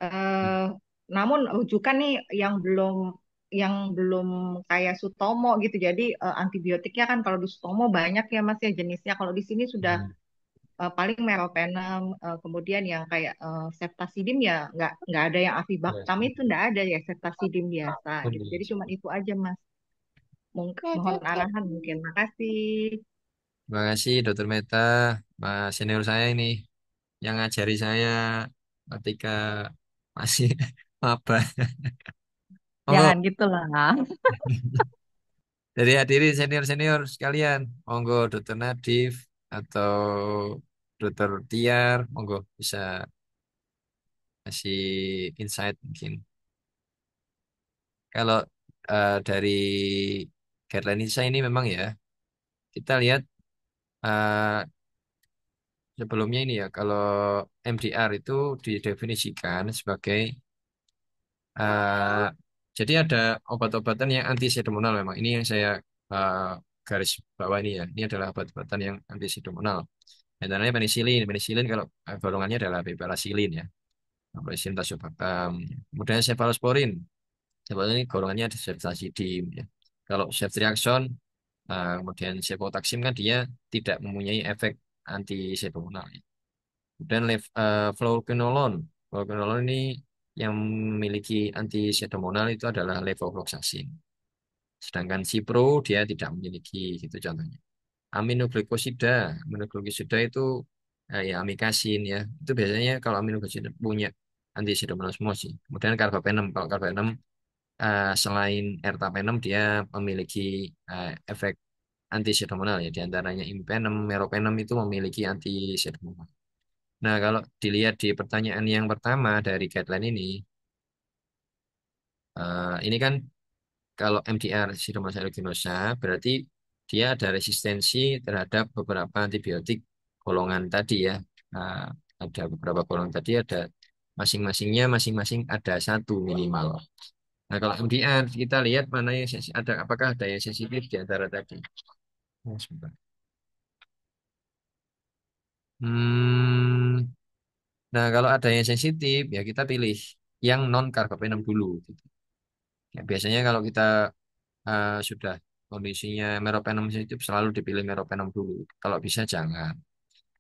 eh, namun rujukan nih yang belum kayak Sutomo gitu. Jadi antibiotiknya kan kalau di Sutomo banyak ya Mas ya jenisnya. Kalau di sini sudah Hmm. paling meropenem, kemudian yang kayak ceftazidime ya nggak ada yang avibactam itu nggak ada ya ceftazidime biasa gitu. Jadi cuma itu aja Mas. Mohon arahan mungkin. Makasih. Terima kasih Dokter Meta, Mas senior saya ini yang ngajari saya ketika masih apa. Jangan Monggo. gitu lah. Dari hadirin senior-senior sekalian, monggo Dokter Nadif atau Dokter Tiar, monggo bisa kasih insight mungkin. Kalau dari guideline saya ini memang ya, kita lihat eh, sebelumnya ini ya, kalau MDR itu didefinisikan sebagai eh, jadi ada obat-obatan yang anti sedomonal memang. Ini yang saya eh, garis bawah ini ya. Ini adalah obat-obatan yang anti sedomonal. Antaranya penisilin. Penisilin kalau golongannya adalah piperacillin ya. Penicillin tazobactam. Kemudian cephalosporin. Cephalosporin ini golongannya ada ceftazidime ya. Kalau ceftriaxone, kemudian cefotaxime kan dia tidak mempunyai efek anti sedomonal. Kemudian fluoroquinolone. Fluoroquinolone ini yang memiliki anti sedomonal itu adalah levofloxacin. Sedangkan Cipro dia tidak memiliki gitu contohnya. Aminoglikosida, aminoglikosida itu ya amikasin ya. Itu biasanya kalau aminoglikosida punya anti sedomonal semua sih. Kemudian karbapenem, kalau karbapenem selain ertapenem dia memiliki efek anti sedomonal ya. Di antaranya imipenem, meropenem itu memiliki anti sedomonal. Nah, kalau dilihat di pertanyaan yang pertama dari guideline ini kan kalau MDR Pseudomonas aeruginosa berarti dia ada resistensi terhadap beberapa antibiotik golongan tadi ya. Nah, ada beberapa golongan tadi ada masing-masingnya masing-masing ada satu minimal. Nah, kalau MDR kita lihat mana yang ada apakah ada yang sensitif di antara tadi. Oh, sebentar. Hmm, nah, kalau ada yang sensitif ya kita pilih yang non karbapenem dulu gitu. Ya, biasanya kalau kita sudah kondisinya meropenem sensitif selalu dipilih meropenem dulu. Kalau bisa jangan.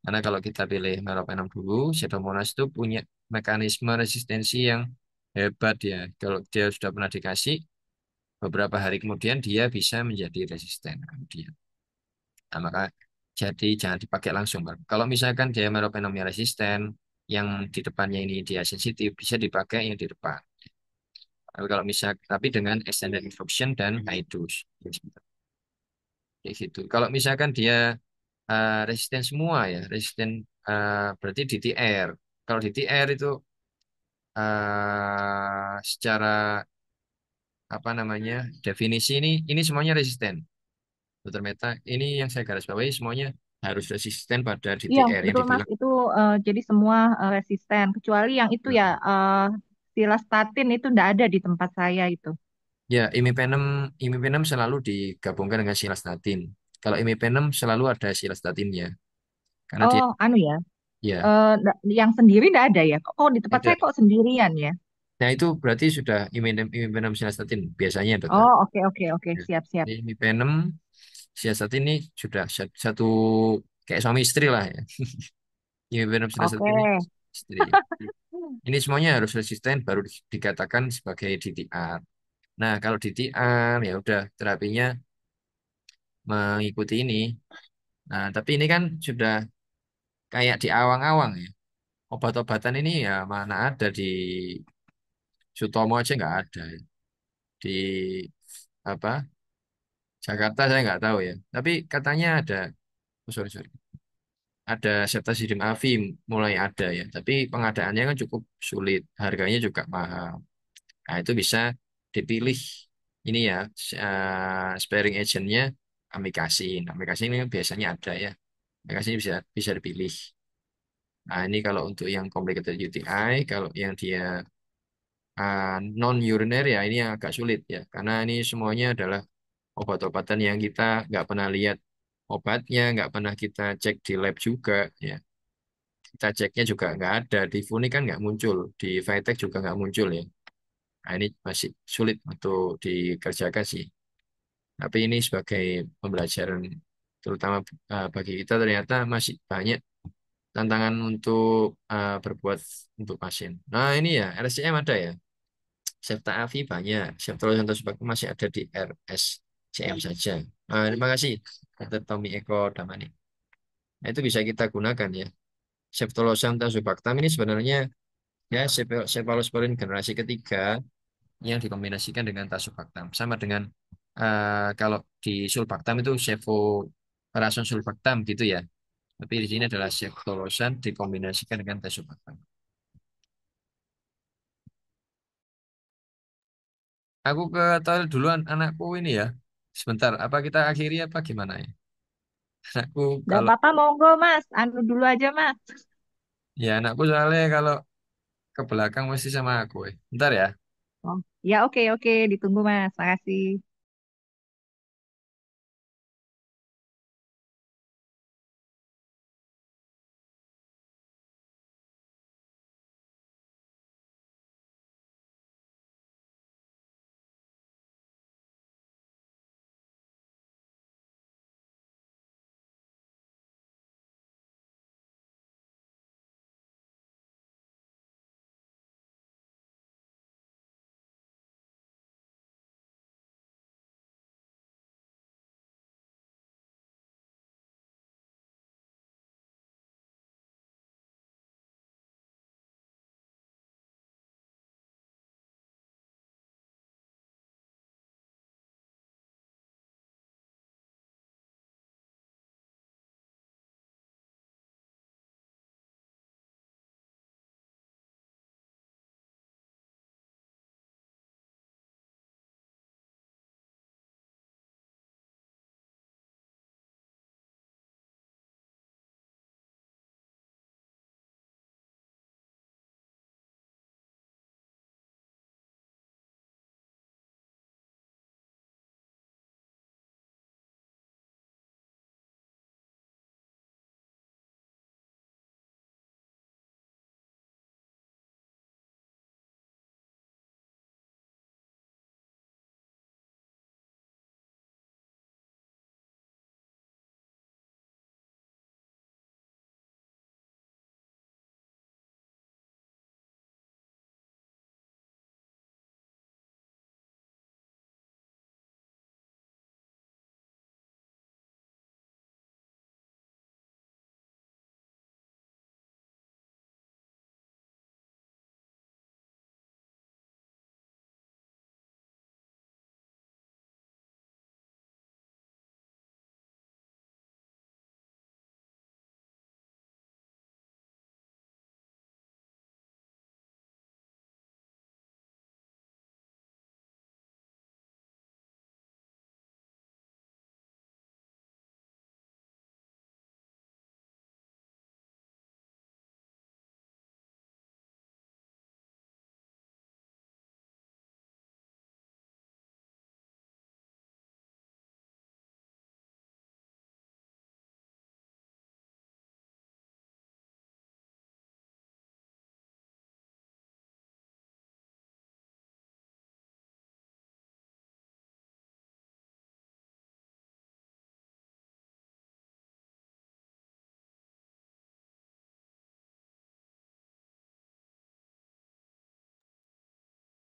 Karena kalau kita pilih meropenem dulu, Pseudomonas itu punya mekanisme resistensi yang hebat ya. Kalau dia sudah pernah dikasih, beberapa hari kemudian dia bisa menjadi resisten kemudian. Nah, maka jadi jangan dipakai langsung, Bang. Kalau misalkan dia meropenemnya resisten, yang di depannya ini dia sensitif, bisa dipakai yang di depan. Tapi kalau misal, tapi dengan extended infusion dan high dose. Kayak gitu. Kalau misalkan dia resisten semua ya, resisten berarti di TR. Kalau di TR itu secara apa namanya definisi ini semuanya resisten. Dokter Meta, ini yang saya garis bawahi semuanya harus resisten pada Iya, DTR yang betul Mas. dibilang. Itu jadi semua resisten kecuali yang itu ya silastatin itu nggak ada di tempat saya itu. Ya, imipenem selalu digabungkan dengan silastatin. Kalau imipenem selalu ada silastatinnya. Karena dia, Oh, anu ya. ya, Yang sendiri nggak ada ya? Kok di tempat ada. saya kok sendirian ya? Nah, itu berarti sudah imipenem silastatin. Biasanya, dokter. Oh, oke oke oke, Ya. siap siap. Ini imipenem silastatin ini sudah satu, kayak suami istri lah ya. Imipenem Oke. silastatin ini istri. Ini semuanya harus resisten baru dikatakan sebagai DTR. Nah, kalau DTR ya udah terapinya mengikuti ini. Nah, tapi ini kan sudah kayak di awang-awang ya. Obat-obatan ini ya mana ada di Sutomo aja nggak ada ya. Di apa Jakarta saya nggak tahu ya. Tapi katanya ada, oh, sorry sorry, ada Ceftazidim Avi mulai ada ya. Tapi pengadaannya kan cukup sulit, harganya juga mahal. Nah, itu bisa dipilih ini ya, sparing agentnya amikacin. Amikacin ini biasanya ada ya. Amikacin bisa bisa dipilih. Nah, ini kalau untuk yang complicated UTI, kalau yang dia non uriner ya ini yang agak sulit ya, karena ini semuanya adalah obat-obatan yang kita nggak pernah lihat obatnya, nggak pernah kita cek di lab juga ya. Kita ceknya juga nggak ada di Funi kan nggak muncul, di Vitek juga nggak muncul ya. Nah, ini masih sulit untuk dikerjakan sih. Tapi ini sebagai pembelajaran terutama bagi kita ternyata masih banyak tantangan untuk berbuat untuk pasien. Nah, ini ya RSCM ada ya. Septa Avi banyak. Septolol Santos Bakti masih ada di RSCM saja. Terima kasih Dr. Tommy Eko Damani. Nah, itu bisa kita gunakan ya. Septolosan tazobactam ini sebenarnya ya cephalosporin generasi ketiga yang dikombinasikan dengan tazobactam. Sama dengan kalau di sulbactam itu cefarason sulbactam gitu ya. Tapi di sini adalah septolosan dikombinasikan dengan tazobactam. Aku ke toilet duluan anakku ini ya. Sebentar, apa kita akhiri apa gimana ya? Anakku Nggak kalau apa-apa, monggo Mas. Anu dulu aja Mas. ya anakku soalnya kalau ke belakang mesti sama aku. Bentar ya. Oh, ya oke oke, ditunggu Mas. Makasih.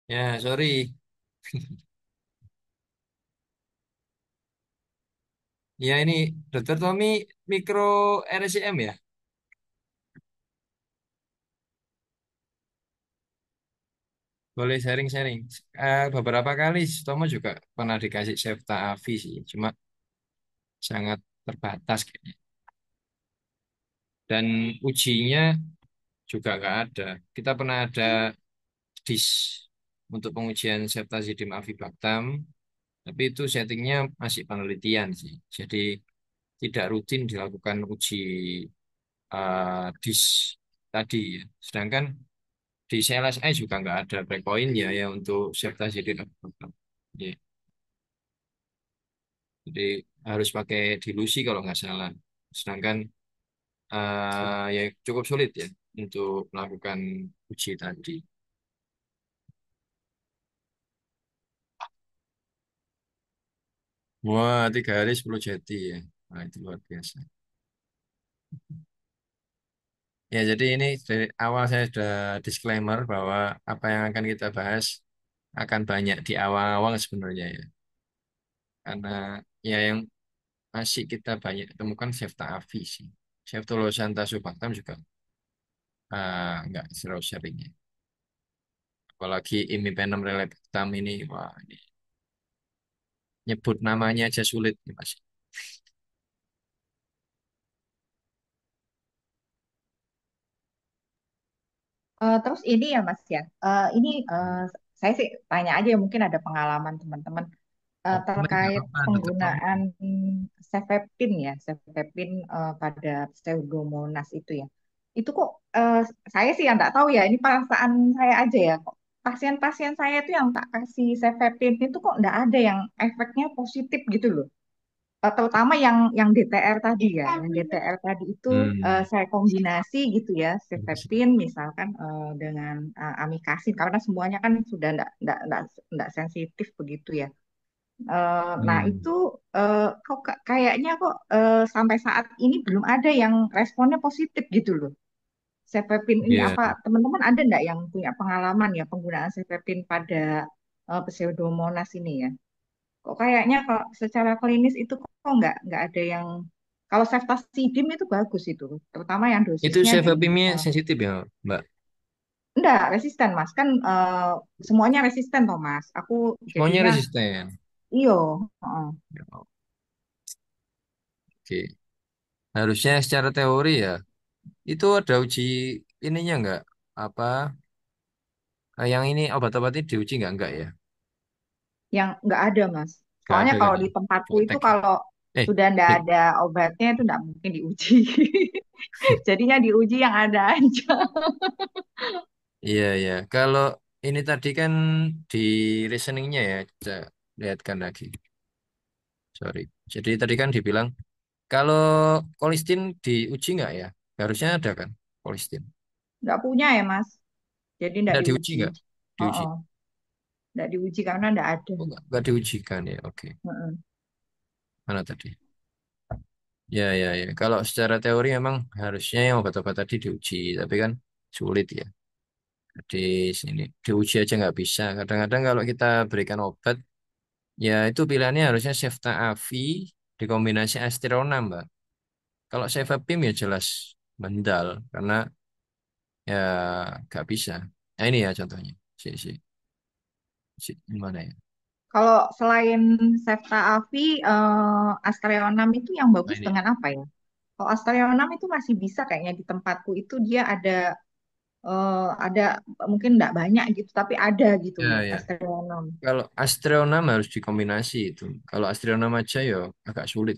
Ya, sorry. Ya, ini Dokter Tommy mikro RSCM ya. Boleh sharing-sharing. Beberapa kali Tomo juga pernah dikasih Septa AVI sih, cuma sangat terbatas kayaknya. Dan ujinya juga nggak ada. Kita pernah ada DIS untuk pengujian Septazidim Avibactam, tapi itu settingnya masih penelitian sih. Jadi tidak rutin dilakukan uji DIS tadi ya. Sedangkan di CLSI juga nggak ada breakpointnya ya untuk Septazidim Avibactam. Ya, jadi harus pakai dilusi kalau nggak salah. Sedangkan ya cukup sulit ya untuk melakukan uji tadi. Wah, 3 hari 10 jeti ya. Wah, itu luar biasa. Ya, jadi ini dari awal saya sudah disclaimer bahwa apa yang akan kita bahas akan banyak di awal-awal sebenarnya ya. Karena ya yang masih kita banyak temukan Septa Avi sih. Septolosanta subactam juga nggak terlalu sering ya. Apalagi imipenem relebactam ini, wah ini nyebut namanya aja sulit nih Mas. Terus ini ya Mas ya, ini saya sih tanya aja ya mungkin ada pengalaman teman-teman Oh, nggak terkait apa-apa, Dokter Tommy. penggunaan cefepin ya, cefepin pada pseudomonas itu ya. Itu kok saya sih yang nggak tahu ya, ini perasaan saya aja ya. Kok pasien-pasien saya tuh yang tak kasih cefepin itu kok nggak ada yang efeknya positif gitu loh. Terutama yang DTR tadi ya, yang DTR tadi itu Hmm. saya kombinasi gitu ya, cefepin misalkan dengan amikasin karena semuanya kan sudah nggak sensitif begitu ya. Nah itu Hmm. kok kayaknya kok sampai saat ini belum ada yang responnya positif gitu loh. Cefepin ini Ya, apa teman-teman ada nggak yang punya pengalaman ya penggunaan cefepin pada pseudomonas ini ya? Kok kayaknya kalau secara klinis itu kok nggak ada yang kalau ceftazidime itu bagus itu, terutama yang itu dosisnya di sevapimnya sensitif ya, Mbak. enggak resisten Mas kan semuanya resisten toh Mas. Aku Semuanya jadinya resisten. iyo. Heeh. Ya, oke. Harusnya secara teori ya, itu ada uji ininya nggak? Apa? Yang ini obat-obat ini diuji nggak ya? Yang nggak ada Mas. Nggak Soalnya ada kan kalau ya? di tempatku itu Praktek ya? kalau Eh, sudah nggak di- ada obatnya itu nggak mungkin diuji. Jadinya diuji yang ada aja. iya iya. Kalau ini tadi kan di reasoningnya ya, lihatkan lagi. Sorry. Jadi tadi kan dibilang kalau kolistin diuji nggak ya? Harusnya ada kan kolistin. Nggak punya ya Mas. Jadi nggak Nggak diuji diuji. nggak? Oh, Diuji. oh. Nggak diuji karena nggak ada. Oh, nggak diujikan ya. Oke. Heeh. Mana tadi? Ya, ya, ya. Kalau secara teori memang harusnya yang obat-obat tadi diuji, tapi kan sulit ya. Di sini diuji aja nggak bisa. Kadang-kadang kalau kita berikan obat, ya itu pilihannya harusnya Cefta Avi dikombinasi Aztreonam, Mbak. Kalau Cefepime ya jelas mendal, karena ya nggak bisa. Nah ini ya contohnya. Gimana ya? Kalau selain Septa Avi, Astreonam itu yang Nah bagus ini. dengan apa ya? Kalau Astreonam itu masih bisa kayaknya di tempatku itu dia ada mungkin nggak banyak gitu, tapi ada gitu Ya, ya. Astreonam. Kalau Aztreonam harus dikombinasi itu. Kalau Aztreonam aja ya agak sulit,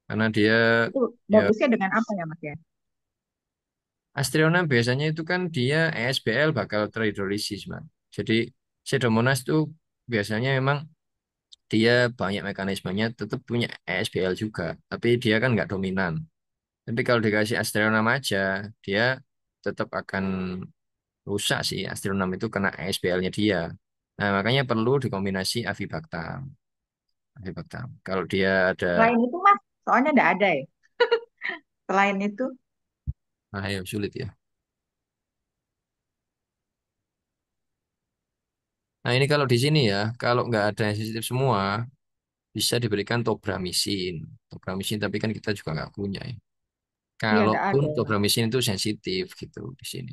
karena dia Itu ya bagusnya dengan apa ya Mas ya? Astriona biasanya itu kan dia ESBL bakal terhidrolisis, Mas. Jadi Pseudomonas itu biasanya memang dia banyak mekanismenya tetap punya ESBL juga, tapi dia kan nggak dominan. Tapi kalau dikasih Astrionam aja, dia tetap akan rusak sih. Astrionam itu kena ESBL-nya dia. Nah, makanya perlu dikombinasi Avibactam. Avibactam. Kalau dia ada, Selain itu Mas, soalnya nggak ada ya. Selain itu, nah ya sulit ya. Nah ini kalau di sini ya, kalau nggak ada yang sensitif semua, bisa diberikan tobramycin. Tobramycin tapi kan kita juga nggak punya ya. Iya, nggak Kalaupun ada. tobramycin itu sensitif gitu di sini.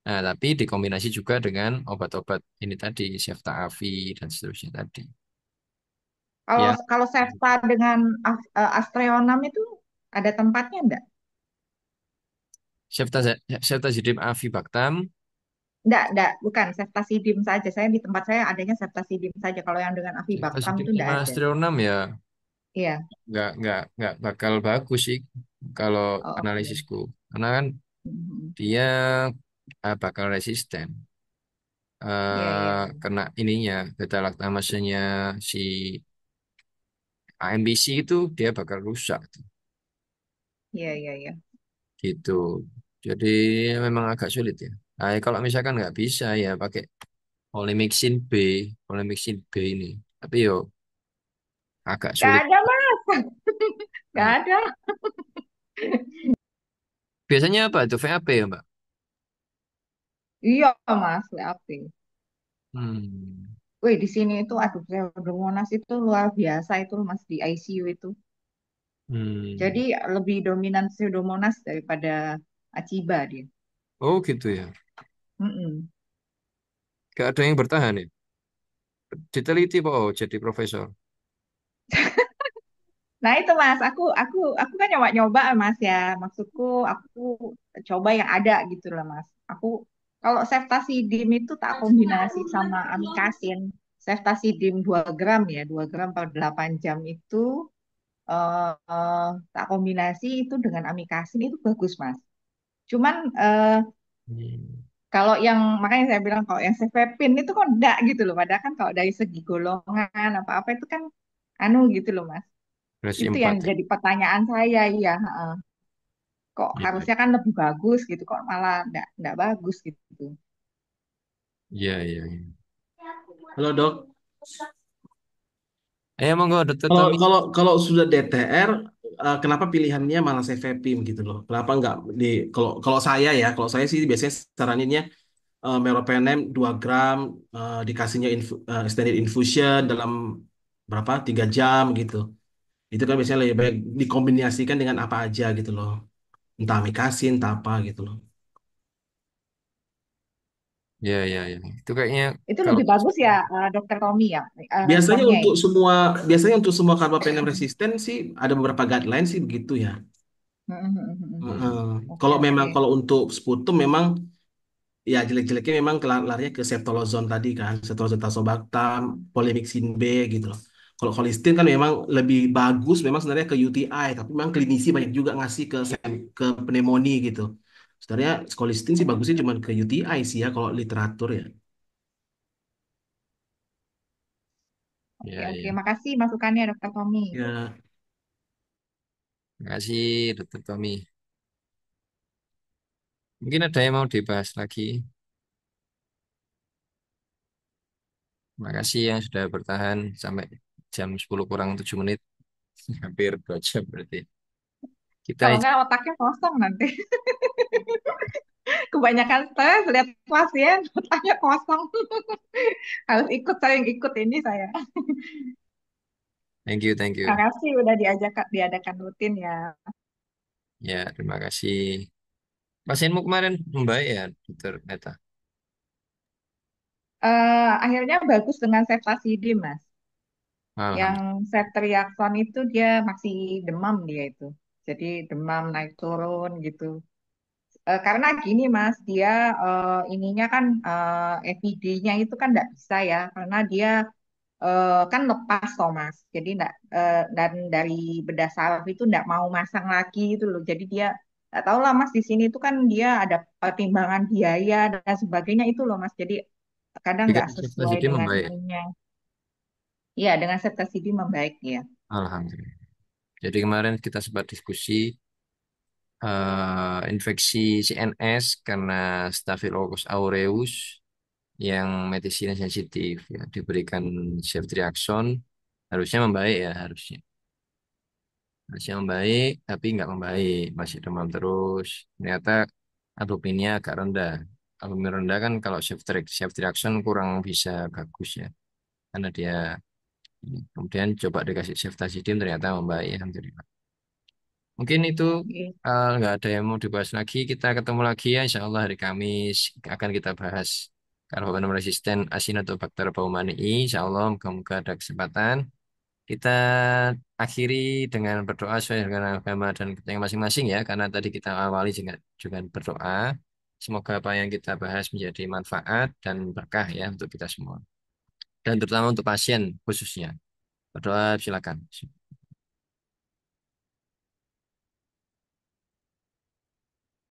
Nah, tapi dikombinasi juga dengan obat-obat ini tadi, Ceftaroline dan seterusnya tadi. Kalau Ya, kalau Sevta dengan Astreonam itu ada tempatnya enggak? Ceftazidime avibactam, Enggak, bukan Ceftazidime saja. Saya di tempat saya adanya Ceftazidime saja. Kalau yang dengan Avibactam itu ceftazidime enggak sama ada. Astreonam ya Iya. nggak bakal bagus sih kalau Oh, oke. analisisku. Karena kan Mhm. dia bakal resisten. Iya, iya, iya. Kena ininya beta laktamasenya si AMBC itu dia bakal rusak Iya, iya, iya. gitu. Jadi memang agak sulit ya. Nah, kalau misalkan nggak bisa ya pakai polymyxin B, polymyxin B ini. Tapi yo agak Enggak sulit. ada, Mas. Enggak Nah, ada. biasanya apa itu VAP ya Mbak? Iya, Mas, WAP. Hmm. Wih, di sini itu aduh Pseudomonas itu luar biasa itu Mas di ICU itu. Jadi Hmm. lebih dominan Pseudomonas daripada Aciba dia. Oh gitu ya. Mm-mm. Gak ada yang bertahan ya. Diteliti Pak oh, jadi profesor. Nah itu Mas, aku kan nyoba-nyoba Mas ya. Maksudku aku coba yang ada gitu lah Mas. Aku kalau ceftazidime itu tak kombinasi sama amikasin. Ceftazidime 2 gram ya, 2 gram per 8 jam itu tak kombinasi itu dengan amikasin itu bagus Mas. Cuman Hmm. kalau yang makanya saya bilang kalau yang cefepin itu kok enggak gitu loh. Padahal kan kalau dari segi golongan apa-apa itu kan anu gitu loh Mas. Versi Itu yang 4 ya. jadi pertanyaan saya, iya. Kok Iya, harusnya kan lebih bagus gitu, kok malah enggak bagus gitu. iya, iya. Iya. Halo dok, Monggo Dokter kalau Tommy. kalau kalau sudah DTR, kenapa pilihannya malah CVP gitu loh? Kenapa nggak di kalau kalau saya ya, kalau saya sih biasanya saraninnya meropenem 2 gram, dikasihnya extended infusion dalam berapa 3 jam gitu. Itu kan biasanya lebih baik dikombinasikan dengan apa aja gitu loh, entah amikasin, entah apa gitu loh. Iya, iya, iya. Itu kayaknya Itu kalau lebih bagus ya, Dokter Tommy ya, Biasanya responnya untuk ya. semua biasanya untuk semua karbapenem resisten sih ada beberapa guideline sih begitu ya. Heeh. Oke, Kalau memang oke. kalau untuk sputum memang ya jelek-jeleknya memang larinya ke ceftalozone tadi kan, ceftalozone tazobactam, polymyxin B gitu loh. Kalau holistin kan memang lebih bagus memang sebenarnya ke UTI, tapi memang klinisi banyak juga ngasih ke pneumonia gitu. Sebenarnya holistin sih bagusnya cuma ke UTI sih ya kalau literatur ya. Oke, ya, oke. ya. Makasih masukannya Dokter Tommy. Ya, Terima kasih Dokter Tommy. Mungkin ada yang mau dibahas lagi. Terima kasih yang sudah bertahan sampai jam 10 kurang 7 menit. Hampir 2 jam berarti. Kita Kalau nggak otaknya kosong nanti. Kebanyakan stres lihat pasien, otaknya kosong. Harus ikut saya yang ikut ini saya. thank you, thank you. Makasih udah diadakan rutin ya. Ya, terima kasih. Pasienmu kemarin membaik ya, Dokter Neta. Akhirnya bagus dengan ceftazidime, Mas. Yang Alhamdulillah. ceftriaxone itu dia masih demam dia itu. Jadi demam naik turun gitu. Karena gini Mas, dia ininya kan EPD-nya itu kan nggak bisa ya, karena dia kan lepas toh Mas. Jadi nggak dan dari bedah saraf itu nggak mau masang lagi itu loh. Jadi dia nggak tahu lah Mas di sini itu kan dia ada pertimbangan biaya dan sebagainya itu loh Mas. Jadi kadang Jika nggak sesuai investasi dengan membaik. ininya. Iya, dengan septasidi membaik ya. Alhamdulillah. Jadi kemarin kita sempat diskusi infeksi CNS karena Staphylococcus aureus yang medisnya sensitif ya diberikan ceftriaxone harusnya membaik ya harusnya membaik tapi nggak membaik masih demam terus ternyata albuminnya agak rendah albumin rendah kan kalau self reaction kurang bisa bagus ya. Karena dia kemudian coba dikasih ceftazidime ternyata membaik alhamdulillah. Mungkin itu Oke. nggak ada yang mau dibahas lagi. Kita ketemu lagi ya, insya Allah hari Kamis akan kita bahas karbohidrat resisten Acinetobacter baumannii. Insya Allah moga-moga ada kesempatan. Kita akhiri dengan berdoa sesuai dengan agama dan kita yang masing-masing ya, karena tadi kita awali juga berdoa. Semoga apa yang kita bahas menjadi manfaat dan berkah ya untuk kita semua. Dan terutama untuk pasien khususnya. Berdoa silakan.